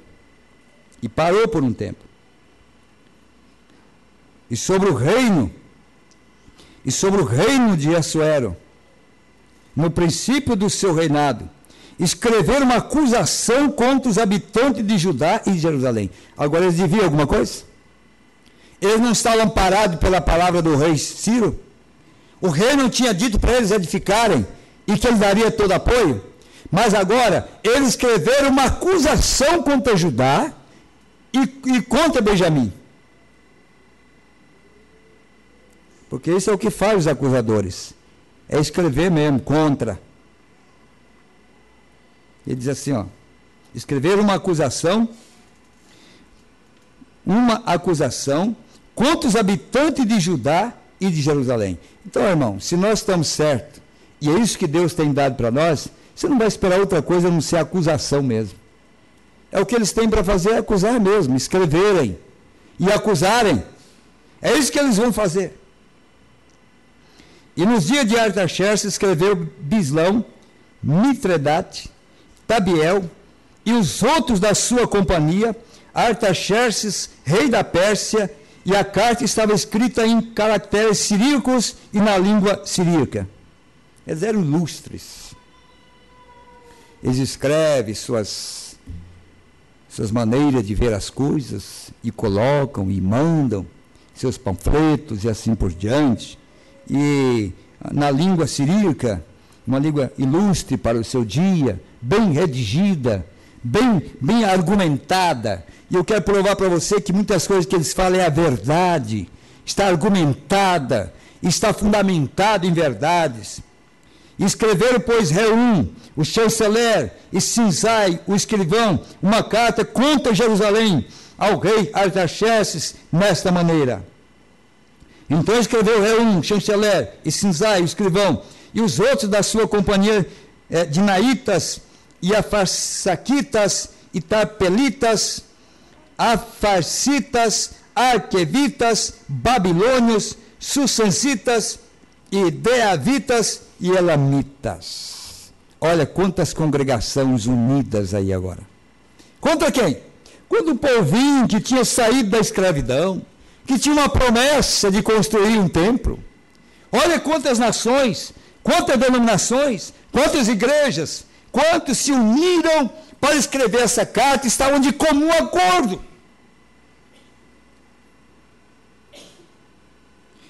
E parou por um tempo. E sobre o reino de Assuero, no princípio do seu reinado, escreveram uma acusação contra os habitantes de Judá e de Jerusalém. Agora eles deviam alguma coisa? Eles não estavam amparados pela palavra do rei Ciro? O rei não tinha dito para eles edificarem e que ele daria todo apoio? Mas agora, eles escreveram uma acusação contra Judá e contra Benjamim. Porque isso é o que faz os acusadores. É escrever mesmo, contra. Ele diz assim, ó, escreveram uma acusação contra os habitantes de Judá e de Jerusalém. Então, irmão, se nós estamos certos, e é isso que Deus tem dado para nós, você não vai esperar outra coisa a não ser acusação mesmo. É o que eles têm para fazer, é acusar mesmo, escreverem e acusarem. É isso que eles vão fazer. E nos dias de Artaxerxes escreveu Bislão, Mitredate, Tabiel e os outros da sua companhia, Artaxerxes, rei da Pérsia, e a carta estava escrita em caracteres siríacos e na língua siríaca. Eles eram ilustres. eles escrevem suas maneiras de ver as coisas, e colocam e mandam seus panfletos e assim por diante. E na língua cirílica, uma língua ilustre para o seu dia, bem redigida, bem argumentada. E eu quero provar para você que muitas coisas que eles falam é a verdade, está argumentada, está fundamentada em verdades. Escreveram, pois, Reum, o chanceler, e Sinzai, o escrivão, uma carta contra Jerusalém ao rei Artaxerxes nesta maneira. Então escreveu Reum, chanceler, e Sinzai, o escrivão, e os outros da sua companhia dinaitas, e afarsaquitas, e tarpelitas, afarsitas, arquevitas, babilônios, sussancitas, e deavitas e elamitas. Olha quantas congregações unidas aí agora. Contra quem? Contra o povinho que tinha saído da escravidão, que tinha uma promessa de construir um templo. Olha quantas nações, quantas denominações, quantas igrejas, quantos se uniram para escrever essa carta, estavam de comum acordo.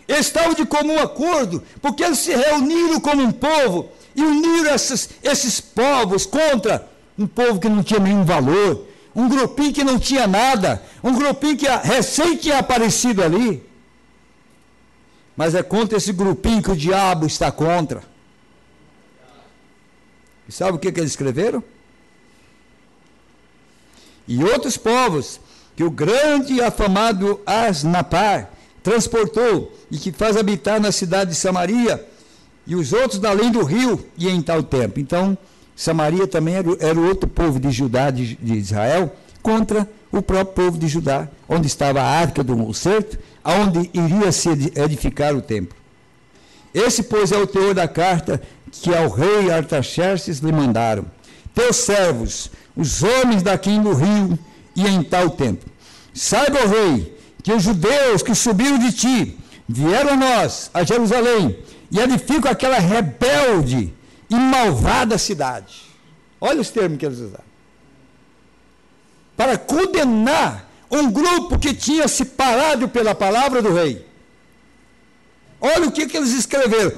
Estavam de comum acordo, porque eles se reuniram como um povo e uniram esses povos contra um povo que não tinha nenhum valor, um grupinho que não tinha nada, um grupinho que recém tinha aparecido ali. Mas é contra esse grupinho que o diabo está contra. E sabe o que eles escreveram? E outros povos que o grande e afamado Asnapar transportou e que faz habitar na cidade de Samaria, e os outros da além do rio, e em tal tempo. Então, Samaria também era o outro povo de Judá, de Israel, contra o próprio povo de Judá, onde estava a arca do concerto, aonde iria se edificar o templo. Esse, pois, é o teor da carta que ao rei Artaxerxes lhe mandaram. Teus servos, os homens daqui do rio, e em tal tempo. Saiba, o rei, que os judeus que subiram de ti, vieram a nós, a Jerusalém, e edificam aquela rebelde e malvada cidade. Olha os termos que eles usaram. Para condenar um grupo que tinha se parado pela palavra do rei. Olha o que eles escreveram.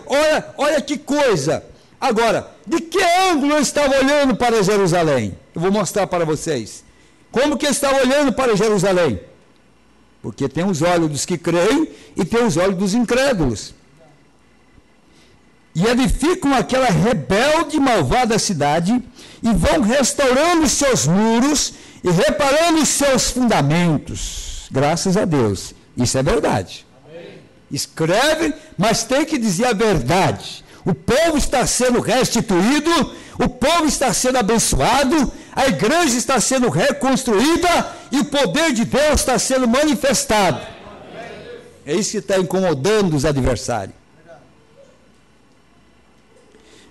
Olha que coisa. Agora, de que ângulo eu estava olhando para Jerusalém? Eu vou mostrar para vocês. Como que eu estava olhando para Jerusalém? Porque tem os olhos dos que creem e tem os olhos dos incrédulos. E edificam aquela rebelde e malvada cidade, e vão restaurando os seus muros e reparando os seus fundamentos. Graças a Deus. Isso é verdade. Amém. Escreve, mas tem que dizer a verdade. O povo está sendo restituído, o povo está sendo abençoado, a igreja está sendo reconstruída e o poder de Deus está sendo manifestado. É isso que está incomodando os adversários.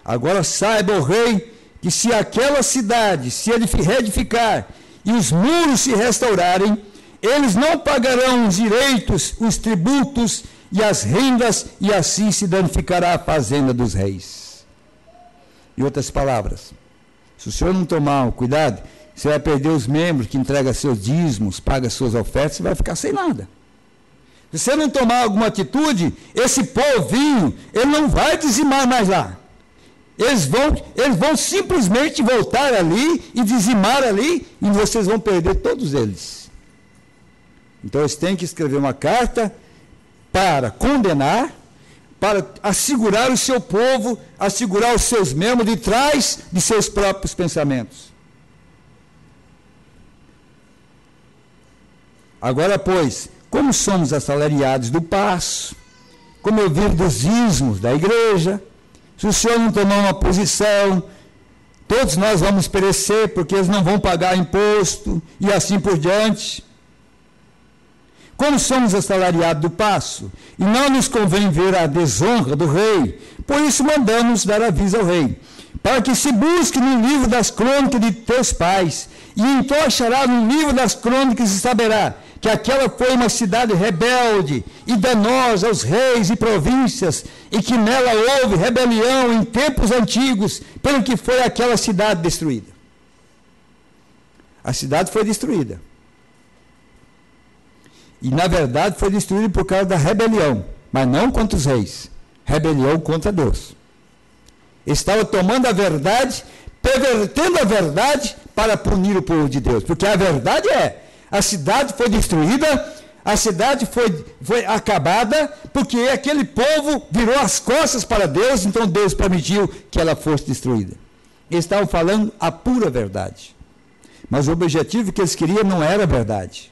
Agora saiba, o rei, que se aquela cidade se reedificar e os muros se restaurarem, eles não pagarão os direitos, os tributos e as rendas, e assim se danificará a fazenda dos reis. Em outras palavras, se o senhor não tomar cuidado, você vai perder os membros que entregam seus dízimos, paga suas ofertas, você vai ficar sem nada. Se você não tomar alguma atitude, esse povinho, ele não vai dizimar mais lá. Eles vão simplesmente voltar ali e dizimar ali, e vocês vão perder todos eles. Então eles têm que escrever uma carta para condenar, para assegurar o seu povo, assegurar os seus membros de trás de seus próprios pensamentos. Agora, pois, como somos assalariados do paço, como eu vivo dos dízimos da igreja, se o senhor não tomar uma posição, todos nós vamos perecer, porque eles não vão pagar imposto, e assim por diante. Como somos assalariados do paço, e não nos convém ver a desonra do rei, por isso mandamos dar aviso ao rei, para que se busque no livro das crônicas de teus pais, e então achará no livro das crônicas e saberá que aquela foi uma cidade rebelde e danosa aos reis e províncias, e que nela houve rebelião em tempos antigos, pelo que foi aquela cidade destruída. A cidade foi destruída. E, na verdade, foi destruída por causa da rebelião, mas não contra os reis. Rebelião contra Deus. Estava tomando a verdade, pervertendo a verdade para punir o povo de Deus. Porque a verdade é, a cidade foi destruída, a cidade foi acabada, porque aquele povo virou as costas para Deus, então Deus permitiu que ela fosse destruída. Eles estavam falando a pura verdade. Mas o objetivo que eles queriam não era a verdade.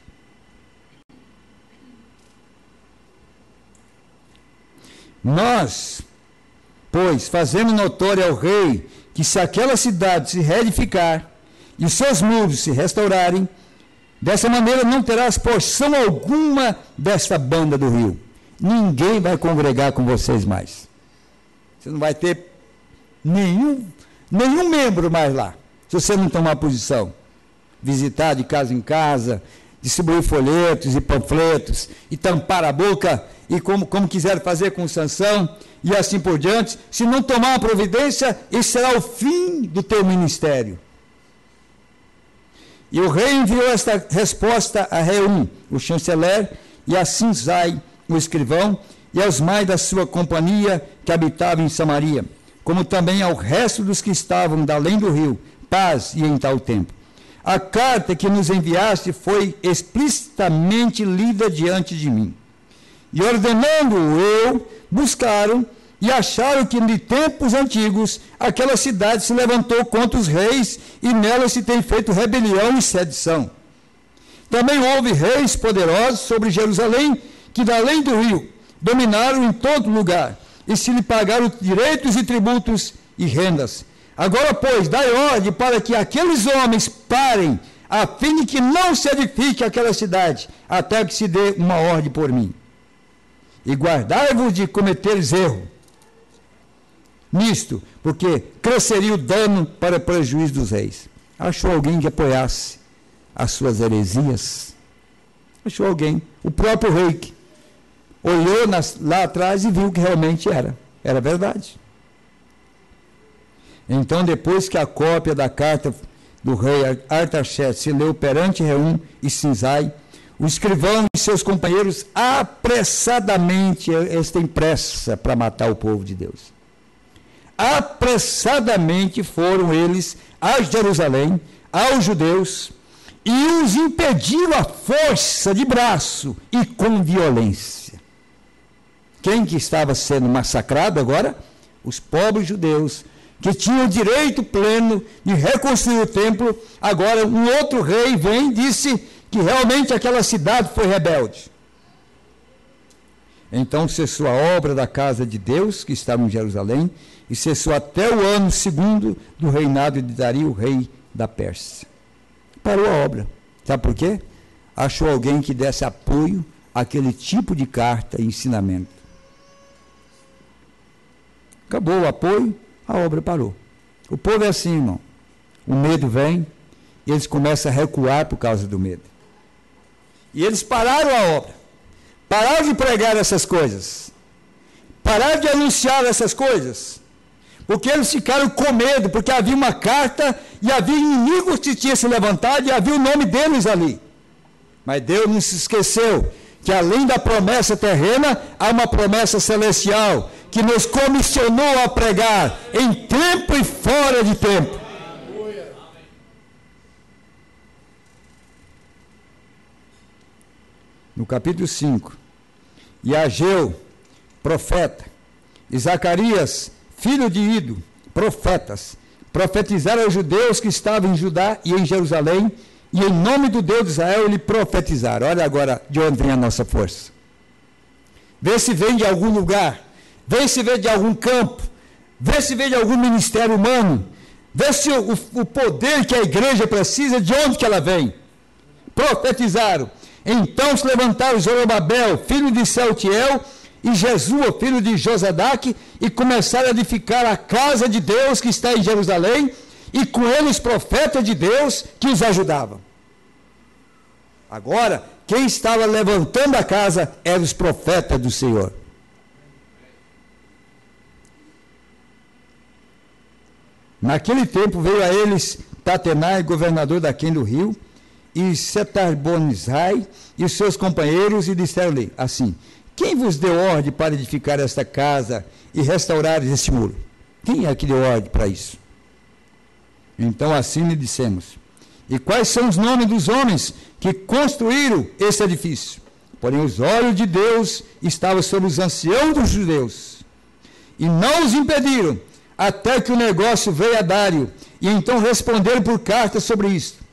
Nós, pois, fazemos notório ao rei que se aquela cidade se reedificar e os seus muros se restaurarem, dessa maneira não terás porção alguma desta banda do rio. Ninguém vai congregar com vocês mais. Você não vai ter nenhum membro mais lá, se você não tomar posição. Visitar de casa em casa, distribuir folhetos e panfletos, e tampar a boca, e como quiser fazer com Sansão, e assim por diante. Se não tomar uma providência, esse será o fim do teu ministério. E o rei enviou esta resposta a Reum, o chanceler, e a Sinzai, o escrivão, e aos mais da sua companhia que habitavam em Samaria, como também ao resto dos que estavam da além do rio, paz e em tal tempo. A carta que nos enviaste foi explicitamente lida diante de mim. E ordenando-o eu, buscaram e acharam que de tempos antigos aquela cidade se levantou contra os reis e nela se tem feito rebelião e sedição. Também houve reis poderosos sobre Jerusalém que da além do rio dominaram em todo lugar e se lhe pagaram direitos e tributos e rendas. Agora, pois, dai ordem para que aqueles homens parem, a fim de que não se edifique aquela cidade, até que se dê uma ordem por mim. E guardai-vos de cometeres erro nisto, porque cresceria o dano para o prejuízo dos reis. Achou alguém que apoiasse as suas heresias? Achou alguém, o próprio rei, que olhou lá atrás e viu que realmente era verdade. Então, depois que a cópia da carta do rei Artaxerxes se leu perante Reum e Sinzai, o escrivão e seus companheiros apressadamente, eles têm pressa para matar o povo de Deus. Apressadamente foram eles a Jerusalém, aos judeus, e os impediram à força de braço e com violência. Quem que estava sendo massacrado agora? Os pobres judeus, que tinham o direito pleno de reconstruir o templo. Agora um outro rei vem e disse que realmente aquela cidade foi rebelde. Então cessou a obra da casa de Deus, que estava em Jerusalém, e cessou até o ano segundo do reinado de Dario, rei da Pérsia. Parou a obra. Sabe por quê? Achou alguém que desse apoio àquele tipo de carta e ensinamento. Acabou o apoio, a obra parou. O povo é assim, irmão. O medo vem, e eles começam a recuar por causa do medo. E eles pararam a obra. Pararam de pregar essas coisas. Pararam de anunciar essas coisas. Porque eles ficaram com medo, porque havia uma carta e havia inimigos que tinham se levantado e havia o nome deles ali. Mas Deus não se esqueceu que além da promessa terrena, há uma promessa celestial que nos comissionou a pregar em tempo e fora de tempo. No capítulo 5, e Ageu, profeta, e Zacarias, filho de Ido, profetas, profetizaram aos judeus que estavam em Judá e em Jerusalém, e em nome do Deus de Israel ele profetizaram. Olha agora de onde vem a nossa força. Vê se vem de algum lugar, vê se vem de algum campo, vê se vem de algum ministério humano, vê se o poder que a igreja precisa, de onde que ela vem. Profetizaram. Então se levantaram Zorobabel, filho de Sealtiel, e Jesua, filho de Josadaque, e começaram a edificar a casa de Deus que está em Jerusalém, e com eles os profetas de Deus que os ajudavam. Agora, quem estava levantando a casa eram os profetas do Senhor. Naquele tempo veio a eles Tatenai, governador daquém do rio, e Setar-Bonizai e os seus companheiros, e disseram-lhe assim: quem vos deu ordem para edificar esta casa e restaurar este muro? Quem é que deu ordem para isso? Então assim lhe dissemos: e quais são os nomes dos homens que construíram este edifício? Porém os olhos de Deus estavam sobre os anciãos dos judeus, e não os impediram, até que o negócio veio a Dário, e então responderam por carta sobre isto.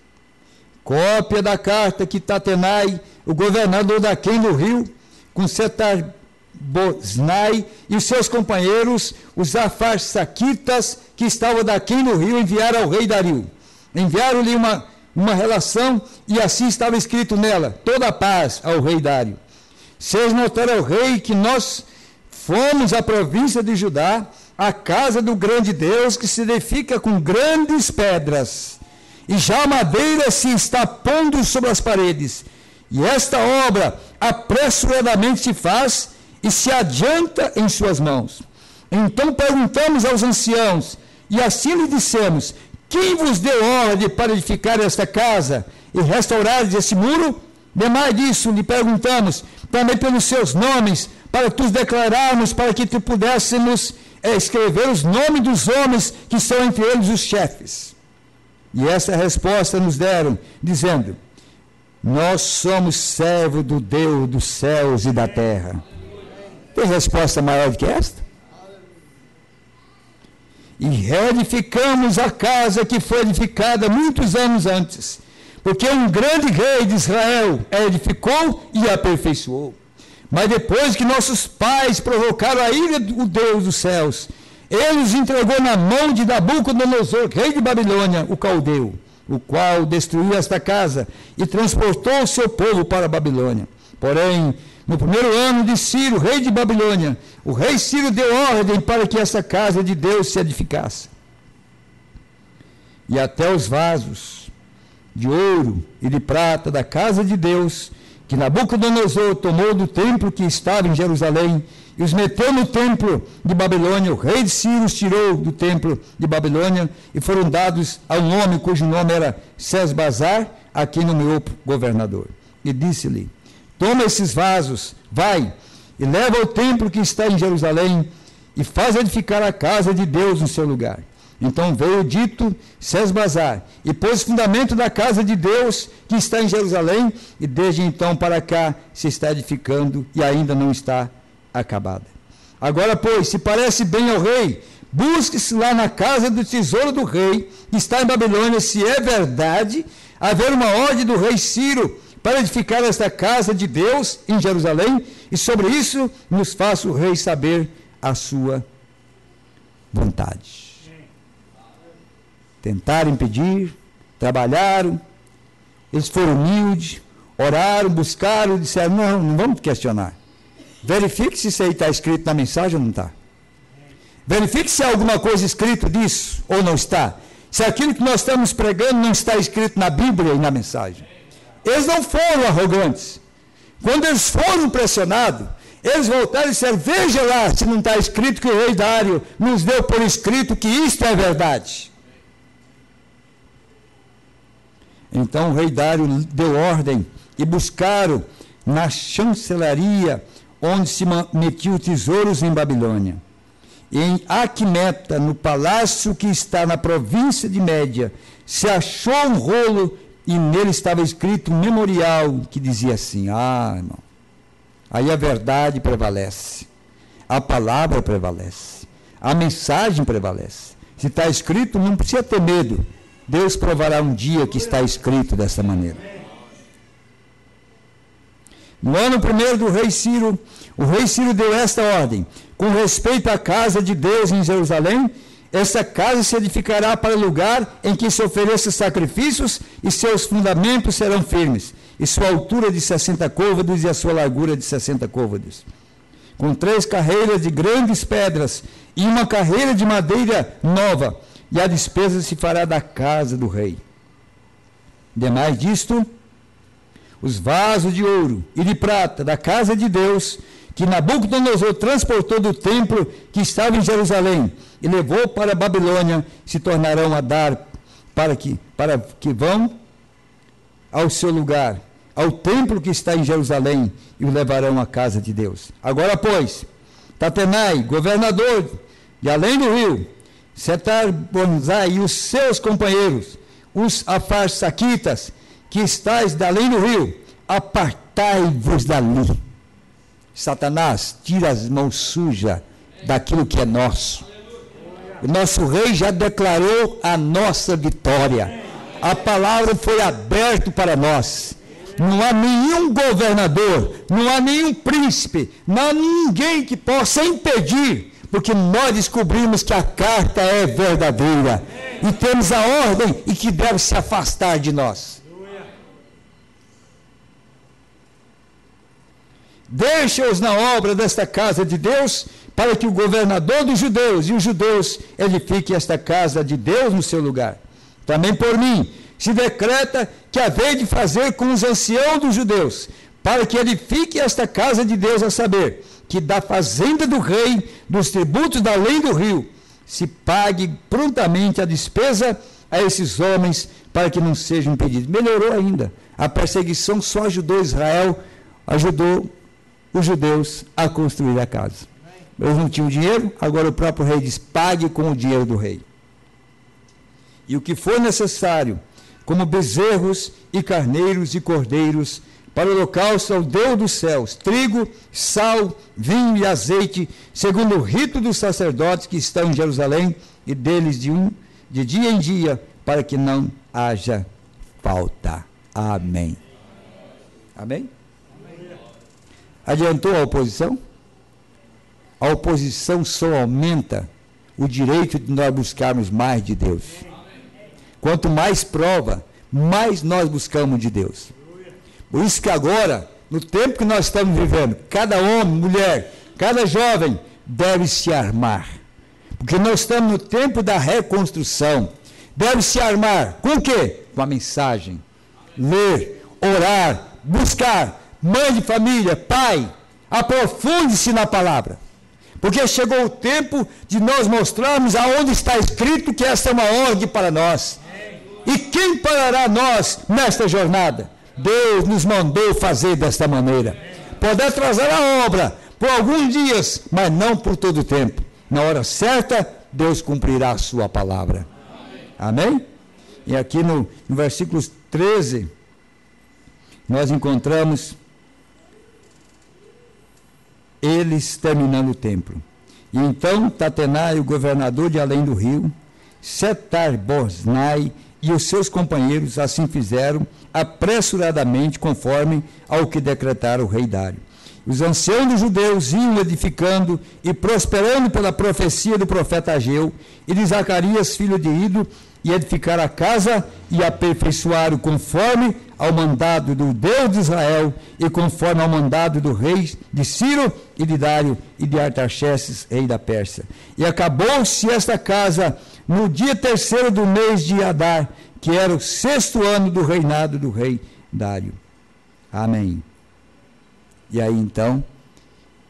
Cópia da carta que Tatenai, o governador daquém do rio, com Setar-Boznai e os seus companheiros, os Afarsaquitas, que estavam daquém do rio, enviaram ao rei Dario. Enviaram-lhe uma relação, e assim estava escrito nela: toda a paz ao rei Dário. Seja notar ao rei que nós fomos à província de Judá, a casa do grande Deus, que se edifica com grandes pedras, e já a madeira se está pondo sobre as paredes, e esta obra apressuradamente se faz e se adianta em suas mãos. Então perguntamos aos anciãos, e assim lhe dissemos: quem vos deu ordem para edificar esta casa e restaurar esse muro? Demais disso, lhe perguntamos também pelos seus nomes, para que os declararmos, para que tu pudéssemos escrever os nomes dos homens que são entre eles os chefes. E essa resposta nos deram, dizendo: nós somos servos do Deus dos céus e da terra. Tem resposta maior do que esta? E reedificamos a casa que foi edificada muitos anos antes, porque um grande rei de Israel a edificou e a aperfeiçoou. Mas depois que nossos pais provocaram a ira do Deus dos céus, ele os entregou na mão de Nabucodonosor, rei de Babilônia, o caldeu, o qual destruiu esta casa e transportou o seu povo para a Babilônia. Porém, no primeiro ano de Ciro, rei de Babilônia, o rei Ciro deu ordem para que essa casa de Deus se edificasse. E até os vasos de ouro e de prata da casa de Deus, que Nabucodonosor tomou do templo que estava em Jerusalém, e os meteu no templo de Babilônia, o rei de Ciro os tirou do templo de Babilônia, e foram dados a um homem cujo nome era Sesbazar, a quem nomeou governador. E disse-lhe: toma esses vasos, vai, e leva ao templo que está em Jerusalém, e faz edificar a casa de Deus no seu lugar. Então veio o dito Sesbazar, e pôs o fundamento da casa de Deus que está em Jerusalém, e desde então para cá se está edificando, e ainda não está acabada. Agora, pois, se parece bem ao rei, busque-se lá na casa do tesouro do rei, que está em Babilônia, se é verdade haver uma ordem do rei Ciro para edificar esta casa de Deus em Jerusalém, e sobre isso nos faça o rei saber a sua vontade. Tentaram impedir, trabalharam, eles foram humildes, oraram, buscaram, disseram: não vamos questionar. Verifique se isso aí está escrito na mensagem ou não está. Verifique se há alguma coisa escrito disso ou não está. Se aquilo que nós estamos pregando não está escrito na Bíblia e na mensagem. Eles não foram arrogantes. Quando eles foram pressionados, eles voltaram e disseram: veja lá se não está escrito que o rei Dário nos deu por escrito que isto é verdade. Então o rei Dário deu ordem e buscaram na chancelaria onde se metiam tesouros em Babilônia. E em Aquimeta, no palácio que está na província de Média, se achou um rolo e nele estava escrito um memorial que dizia assim: irmão, aí a verdade prevalece, a palavra prevalece, a mensagem prevalece. Se está escrito, não precisa ter medo. Deus provará um dia que está escrito dessa maneira. No ano primeiro do rei Ciro, o rei Ciro deu esta ordem: com respeito à casa de Deus em Jerusalém, essa casa se edificará para lugar em que se ofereçam sacrifícios, e seus fundamentos serão firmes, e sua altura de 60 côvados e a sua largura de 60 côvados, com 3 carreiras de grandes pedras e uma carreira de madeira nova, e a despesa se fará da casa do rei. Demais disto, os vasos de ouro e de prata da casa de Deus, que Nabucodonosor transportou do templo que estava em Jerusalém e levou para a Babilônia, se tornarão a dar para que vão ao seu lugar, ao templo que está em Jerusalém, e o levarão à casa de Deus. Agora, pois, Tatenai, governador de além do rio, Setar-Bonzai e os seus companheiros, os afarsaquitas, que estáis de além do rio, apartai-vos dali. Satanás, tira as mãos sujas daquilo que é nosso. O nosso rei já declarou a nossa vitória. A palavra foi aberta para nós. Não há nenhum governador, não há nenhum príncipe, não há ninguém que possa impedir, porque nós descobrimos que a carta é verdadeira e temos a ordem e que deve se afastar de nós. Deixa-os na obra desta casa de Deus, para que o governador dos judeus e os judeus edifiquem esta casa de Deus no seu lugar. Também por mim se decreta que havei de fazer com os anciãos dos judeus, para que edifiquem esta casa de Deus, a saber, que da fazenda do rei, dos tributos da além do rio, se pague prontamente a despesa a esses homens, para que não sejam impedidos. Melhorou ainda. A perseguição só ajudou Israel, ajudou os judeus a construir a casa. Eles não tinham dinheiro, agora o próprio rei diz, pague com o dinheiro do rei. E o que for necessário, como bezerros e carneiros e cordeiros, para o holocausto ao Deus dos céus, trigo, sal, vinho e azeite, segundo o rito dos sacerdotes que estão em Jerusalém, e deles de dia em dia, para que não haja falta. Amém. Amém? Adiantou a oposição? A oposição só aumenta o direito de nós buscarmos mais de Deus. Quanto mais prova, mais nós buscamos de Deus. Por isso que agora, no tempo que nós estamos vivendo, cada homem, mulher, cada jovem deve se armar. Porque nós estamos no tempo da reconstrução. Deve se armar com o quê? Com a mensagem. Ler, orar, buscar. Mãe de família, pai, aprofunde-se na palavra. Porque chegou o tempo de nós mostrarmos aonde está escrito que esta é uma ordem para nós. E quem parará nós nesta jornada? Deus nos mandou fazer desta maneira. Pode atrasar a obra por alguns dias, mas não por todo o tempo. Na hora certa, Deus cumprirá a sua palavra. Amém? E aqui no versículo 13, nós encontramos eles terminando o templo. E então Tatenai, o governador de além do rio, Setar-Boznai e os seus companheiros assim fizeram apressuradamente, conforme ao que decretara o rei Dário. Os anciãos dos judeus iam edificando e prosperando pela profecia do profeta Ageu e de Zacarias, filho de Ido, e edificar a casa e aperfeiçoaram conforme ao mandado do Deus de Israel e conforme ao mandado do rei de Ciro e de Dário e de Artaxerxes, rei da Pérsia. E acabou-se esta casa no dia 3º do mês de Adar, que era o 6º ano do reinado do rei Dário. Amém. E aí então,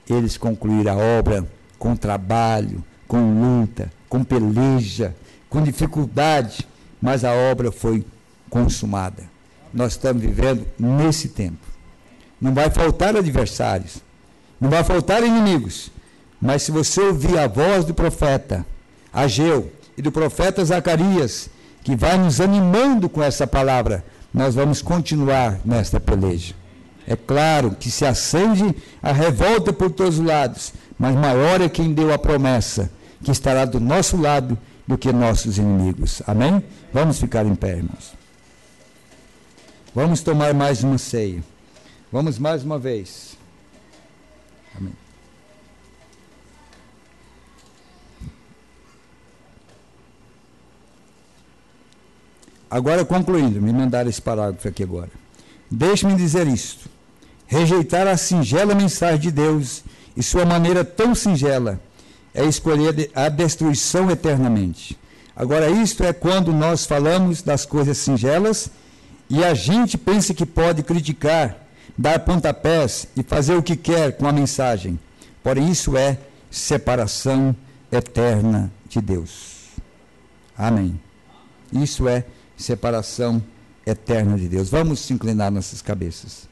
eles concluíram a obra com trabalho, com luta, com peleja, com dificuldade, mas a obra foi consumada. Nós estamos vivendo nesse tempo. Não vai faltar adversários, não vai faltar inimigos, mas se você ouvir a voz do profeta Ageu e do profeta Zacarias, que vai nos animando com essa palavra, nós vamos continuar nesta peleja. É claro que se acende a revolta por todos os lados, mas maior é quem deu a promessa, que estará do nosso lado do que nossos inimigos. Amém? Vamos ficar em pé, irmãos. Vamos tomar mais uma ceia. Vamos mais uma vez. Amém. Agora, concluindo, me mandaram esse parágrafo aqui agora. Deixe-me dizer isto. Rejeitar a singela mensagem de Deus e sua maneira tão singela é escolher a destruição eternamente. Agora, isto é quando nós falamos das coisas singelas E a gente pensa que pode criticar, dar pontapés e fazer o que quer com a mensagem. Porém, isso é separação eterna de Deus. Amém. Isso é separação eterna de Deus. Vamos se inclinar nossas cabeças.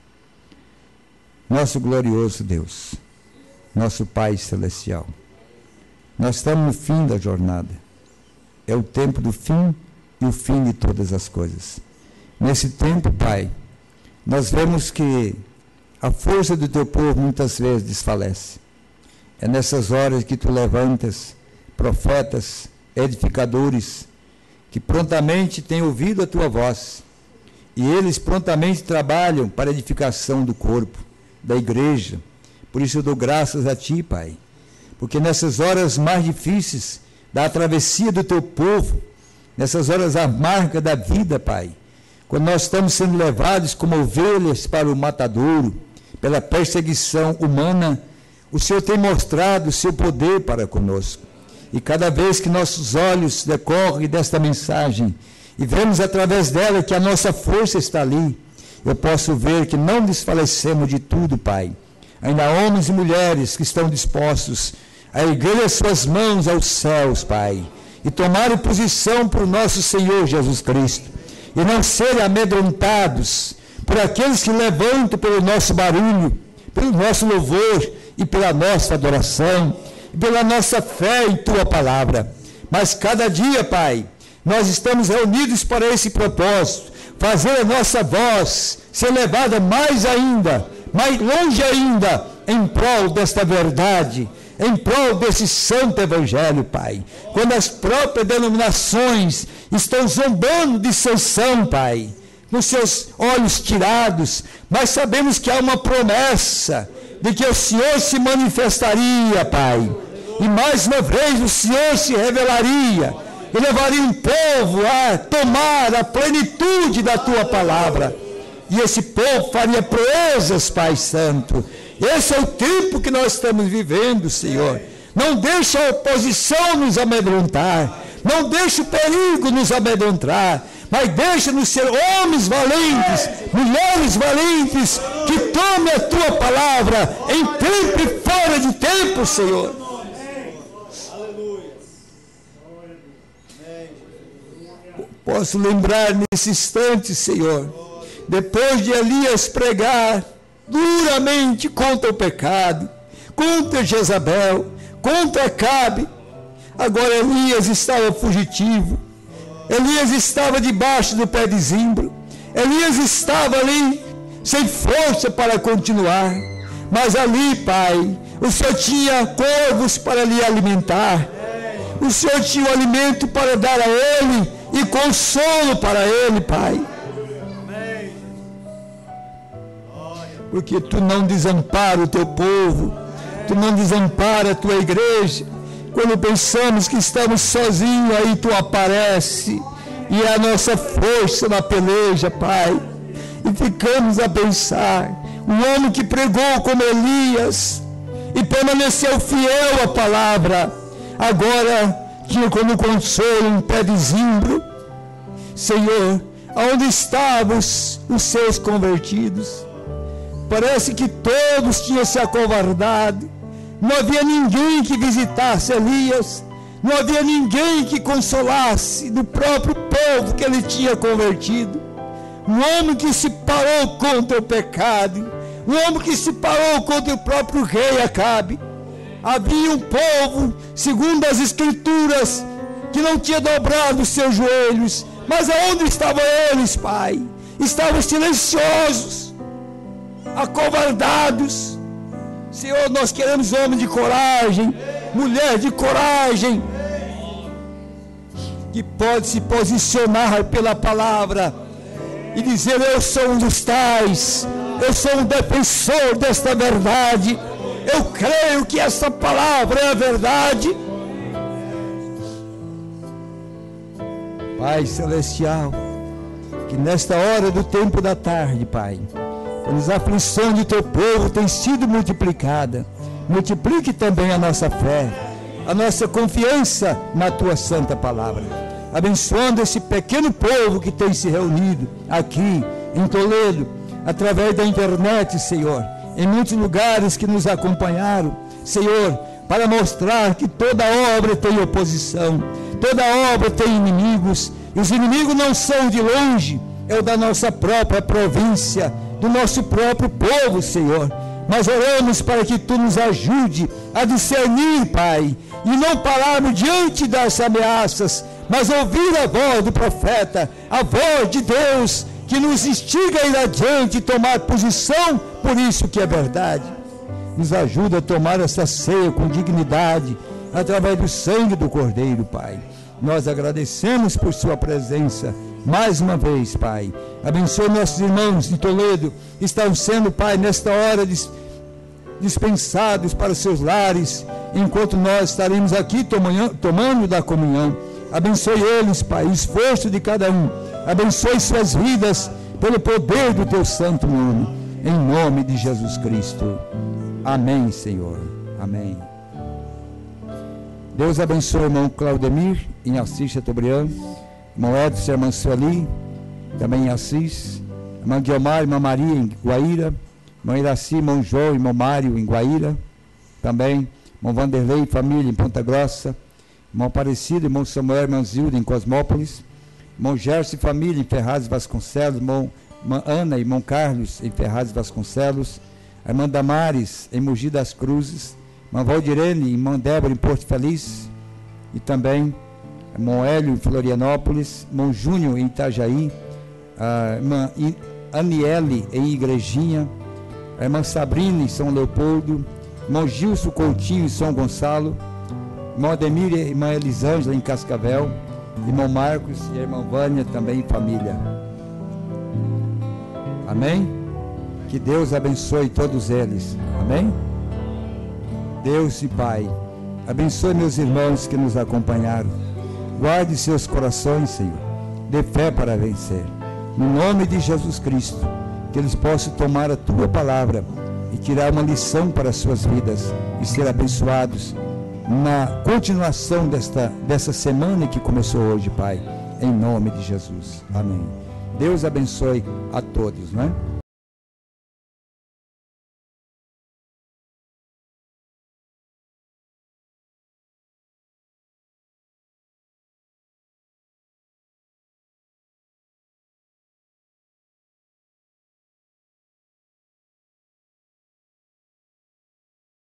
Nosso glorioso Deus, nosso Pai Celestial, nós estamos no fim da jornada. É o tempo do fim e o fim de todas as coisas. Nesse tempo, Pai, nós vemos que a força do teu povo muitas vezes desfalece. É nessas horas que tu levantas profetas, edificadores, que prontamente têm ouvido a tua voz, e eles prontamente trabalham para a edificação do corpo, da igreja. Por isso eu dou graças a ti, Pai, porque nessas horas mais difíceis da travessia do teu povo, nessas horas amargas da vida, Pai, quando nós estamos sendo levados como ovelhas para o matadouro, pela perseguição humana, o Senhor tem mostrado o seu poder para conosco. E cada vez que nossos olhos decorrem desta mensagem e vemos através dela que a nossa força está ali, eu posso ver que não desfalecemos de tudo, Pai. Ainda há homens e mulheres que estão dispostos a erguer as suas mãos aos céus, Pai, e tomarem posição para o nosso Senhor Jesus Cristo, e não serem amedrontados por aqueles que levantam pelo nosso barulho, pelo nosso louvor e pela nossa adoração, e pela nossa fé em Tua Palavra. Mas cada dia, Pai, nós estamos reunidos para esse propósito, fazer a nossa voz ser levada mais ainda, mais longe ainda, em prol desta verdade, em prol desse santo evangelho, Pai. Quando as próprias denominações estão zombando de sanção, Pai, com seus olhos tirados, mas sabemos que há uma promessa de que o Senhor se manifestaria, Pai, e mais uma vez o Senhor se revelaria, e levaria um povo a tomar a plenitude da Tua Palavra, e esse povo faria proezas, Pai Santo. Esse é o tempo que nós estamos vivendo, Senhor. Não deixa a oposição nos amedrontar, não deixa o perigo nos amedrontar, mas deixa-nos ser homens valentes, mulheres valentes, que tomem a Tua Palavra em tempo e fora de tempo, Senhor. Posso lembrar nesse instante, Senhor, depois de Elias pregar duramente contra o pecado, contra Jezabel, contra Acabe, agora Elias estava fugitivo, Elias estava debaixo do pé de zimbro, Elias estava ali sem força para continuar, mas ali, Pai, o Senhor tinha corvos para lhe alimentar, o Senhor tinha o alimento para dar a ele e consolo para ele, Pai. Porque Tu não desampara o Teu povo, Tu não desampara a Tua igreja. Quando pensamos que estamos sozinhos, aí Tu aparece, e é a nossa força na peleja, Pai. E ficamos a pensar, um homem que pregou como Elias, e permaneceu fiel à palavra, agora tinha como consolo um pé de zimbro. Senhor, aonde estavam os seus convertidos? Parece que todos tinham se acovardado, não havia ninguém que visitasse Elias, não havia ninguém que consolasse do próprio povo que ele tinha convertido. Um homem que se parou contra o pecado, um homem que se parou contra o próprio rei Acabe. Havia um povo, segundo as Escrituras, que não tinha dobrado os seus joelhos, mas aonde estavam eles, Pai? Estavam silenciosos, acovardados. Senhor, nós queremos homem de coragem, mulher de coragem, que pode se posicionar pela palavra e dizer: eu sou um dos tais, eu sou um defensor desta verdade, eu creio que essa palavra é a verdade. Pai Celestial, que nesta hora do tempo da tarde, Pai, quando as aflições do Teu povo têm sido multiplicadas, multiplique também a nossa fé, a nossa confiança na Tua santa palavra. abençoando esse pequeno povo que tem se reunido aqui em Toledo, através da internet, Senhor, em muitos lugares que nos acompanharam, Senhor, para mostrar que toda obra tem oposição, toda obra tem inimigos, e os inimigos não são de longe, é o da nossa própria província, do nosso próprio povo, Senhor. Mas oramos para que Tu nos ajude a discernir, Pai, e não pararmos diante das ameaças, mas ouvir a voz do profeta, a voz de Deus, que nos instiga a ir adiante e tomar posição por isso que é verdade. Nos ajuda a tomar essa ceia com dignidade, através do sangue do Cordeiro, Pai. Nós agradecemos por Sua presença, mais uma vez, Pai. Abençoe nossos irmãos de Toledo, que estão sendo, Pai, nesta hora dispensados para os seus lares, enquanto nós estaremos aqui tomando da comunhão. Abençoe eles, Pai, o esforço de cada um. Abençoe suas vidas pelo poder do Teu santo nome, em nome de Jesus Cristo. Amém, Senhor. Amém. Deus abençoe o irmão Claudemir, em Assis Chateaubriand, irmão Edson, irmã Sueli, também em Assis, irmã Guiomar, irmã Maria, em Guaíra, irmão Iraci, irmão João, irmão Mário, em Guaíra, também, irmão Vanderlei, família, em Ponta Grossa, irmão Aparecido, irmão Samuel, irmã Zilda, em Cosmópolis, irmão Gerson e família, em Ferraz e Vasconcelos, irmã Ana, irmão Carlos, em Ferraz e Vasconcelos, a irmã Damares, em Mogi das Cruzes, irmã Valdirene, irmã Débora, em Porto Feliz, e também irmão Hélio, em Florianópolis, irmão Júnior, em Itajaí, a irmã Aniele, em Igrejinha, a irmã Sabrina, em São Leopoldo, irmão Gilson Coutinho, em São Gonçalo, irmão Ademir e irmã Elisângela, em Cascavel, irmão Marcos e a irmã Vânia, também em família. Amém? Que Deus abençoe todos eles. Amém? Deus e Pai, abençoe meus irmãos que nos acompanharam. Guarde seus corações, Senhor. Dê fé para vencer. No nome de Jesus Cristo, que eles possam tomar a Tua palavra e tirar uma lição para as suas vidas e ser abençoados na continuação dessa semana que começou hoje, Pai. Em nome de Jesus. Amém. Deus abençoe a todos, não é?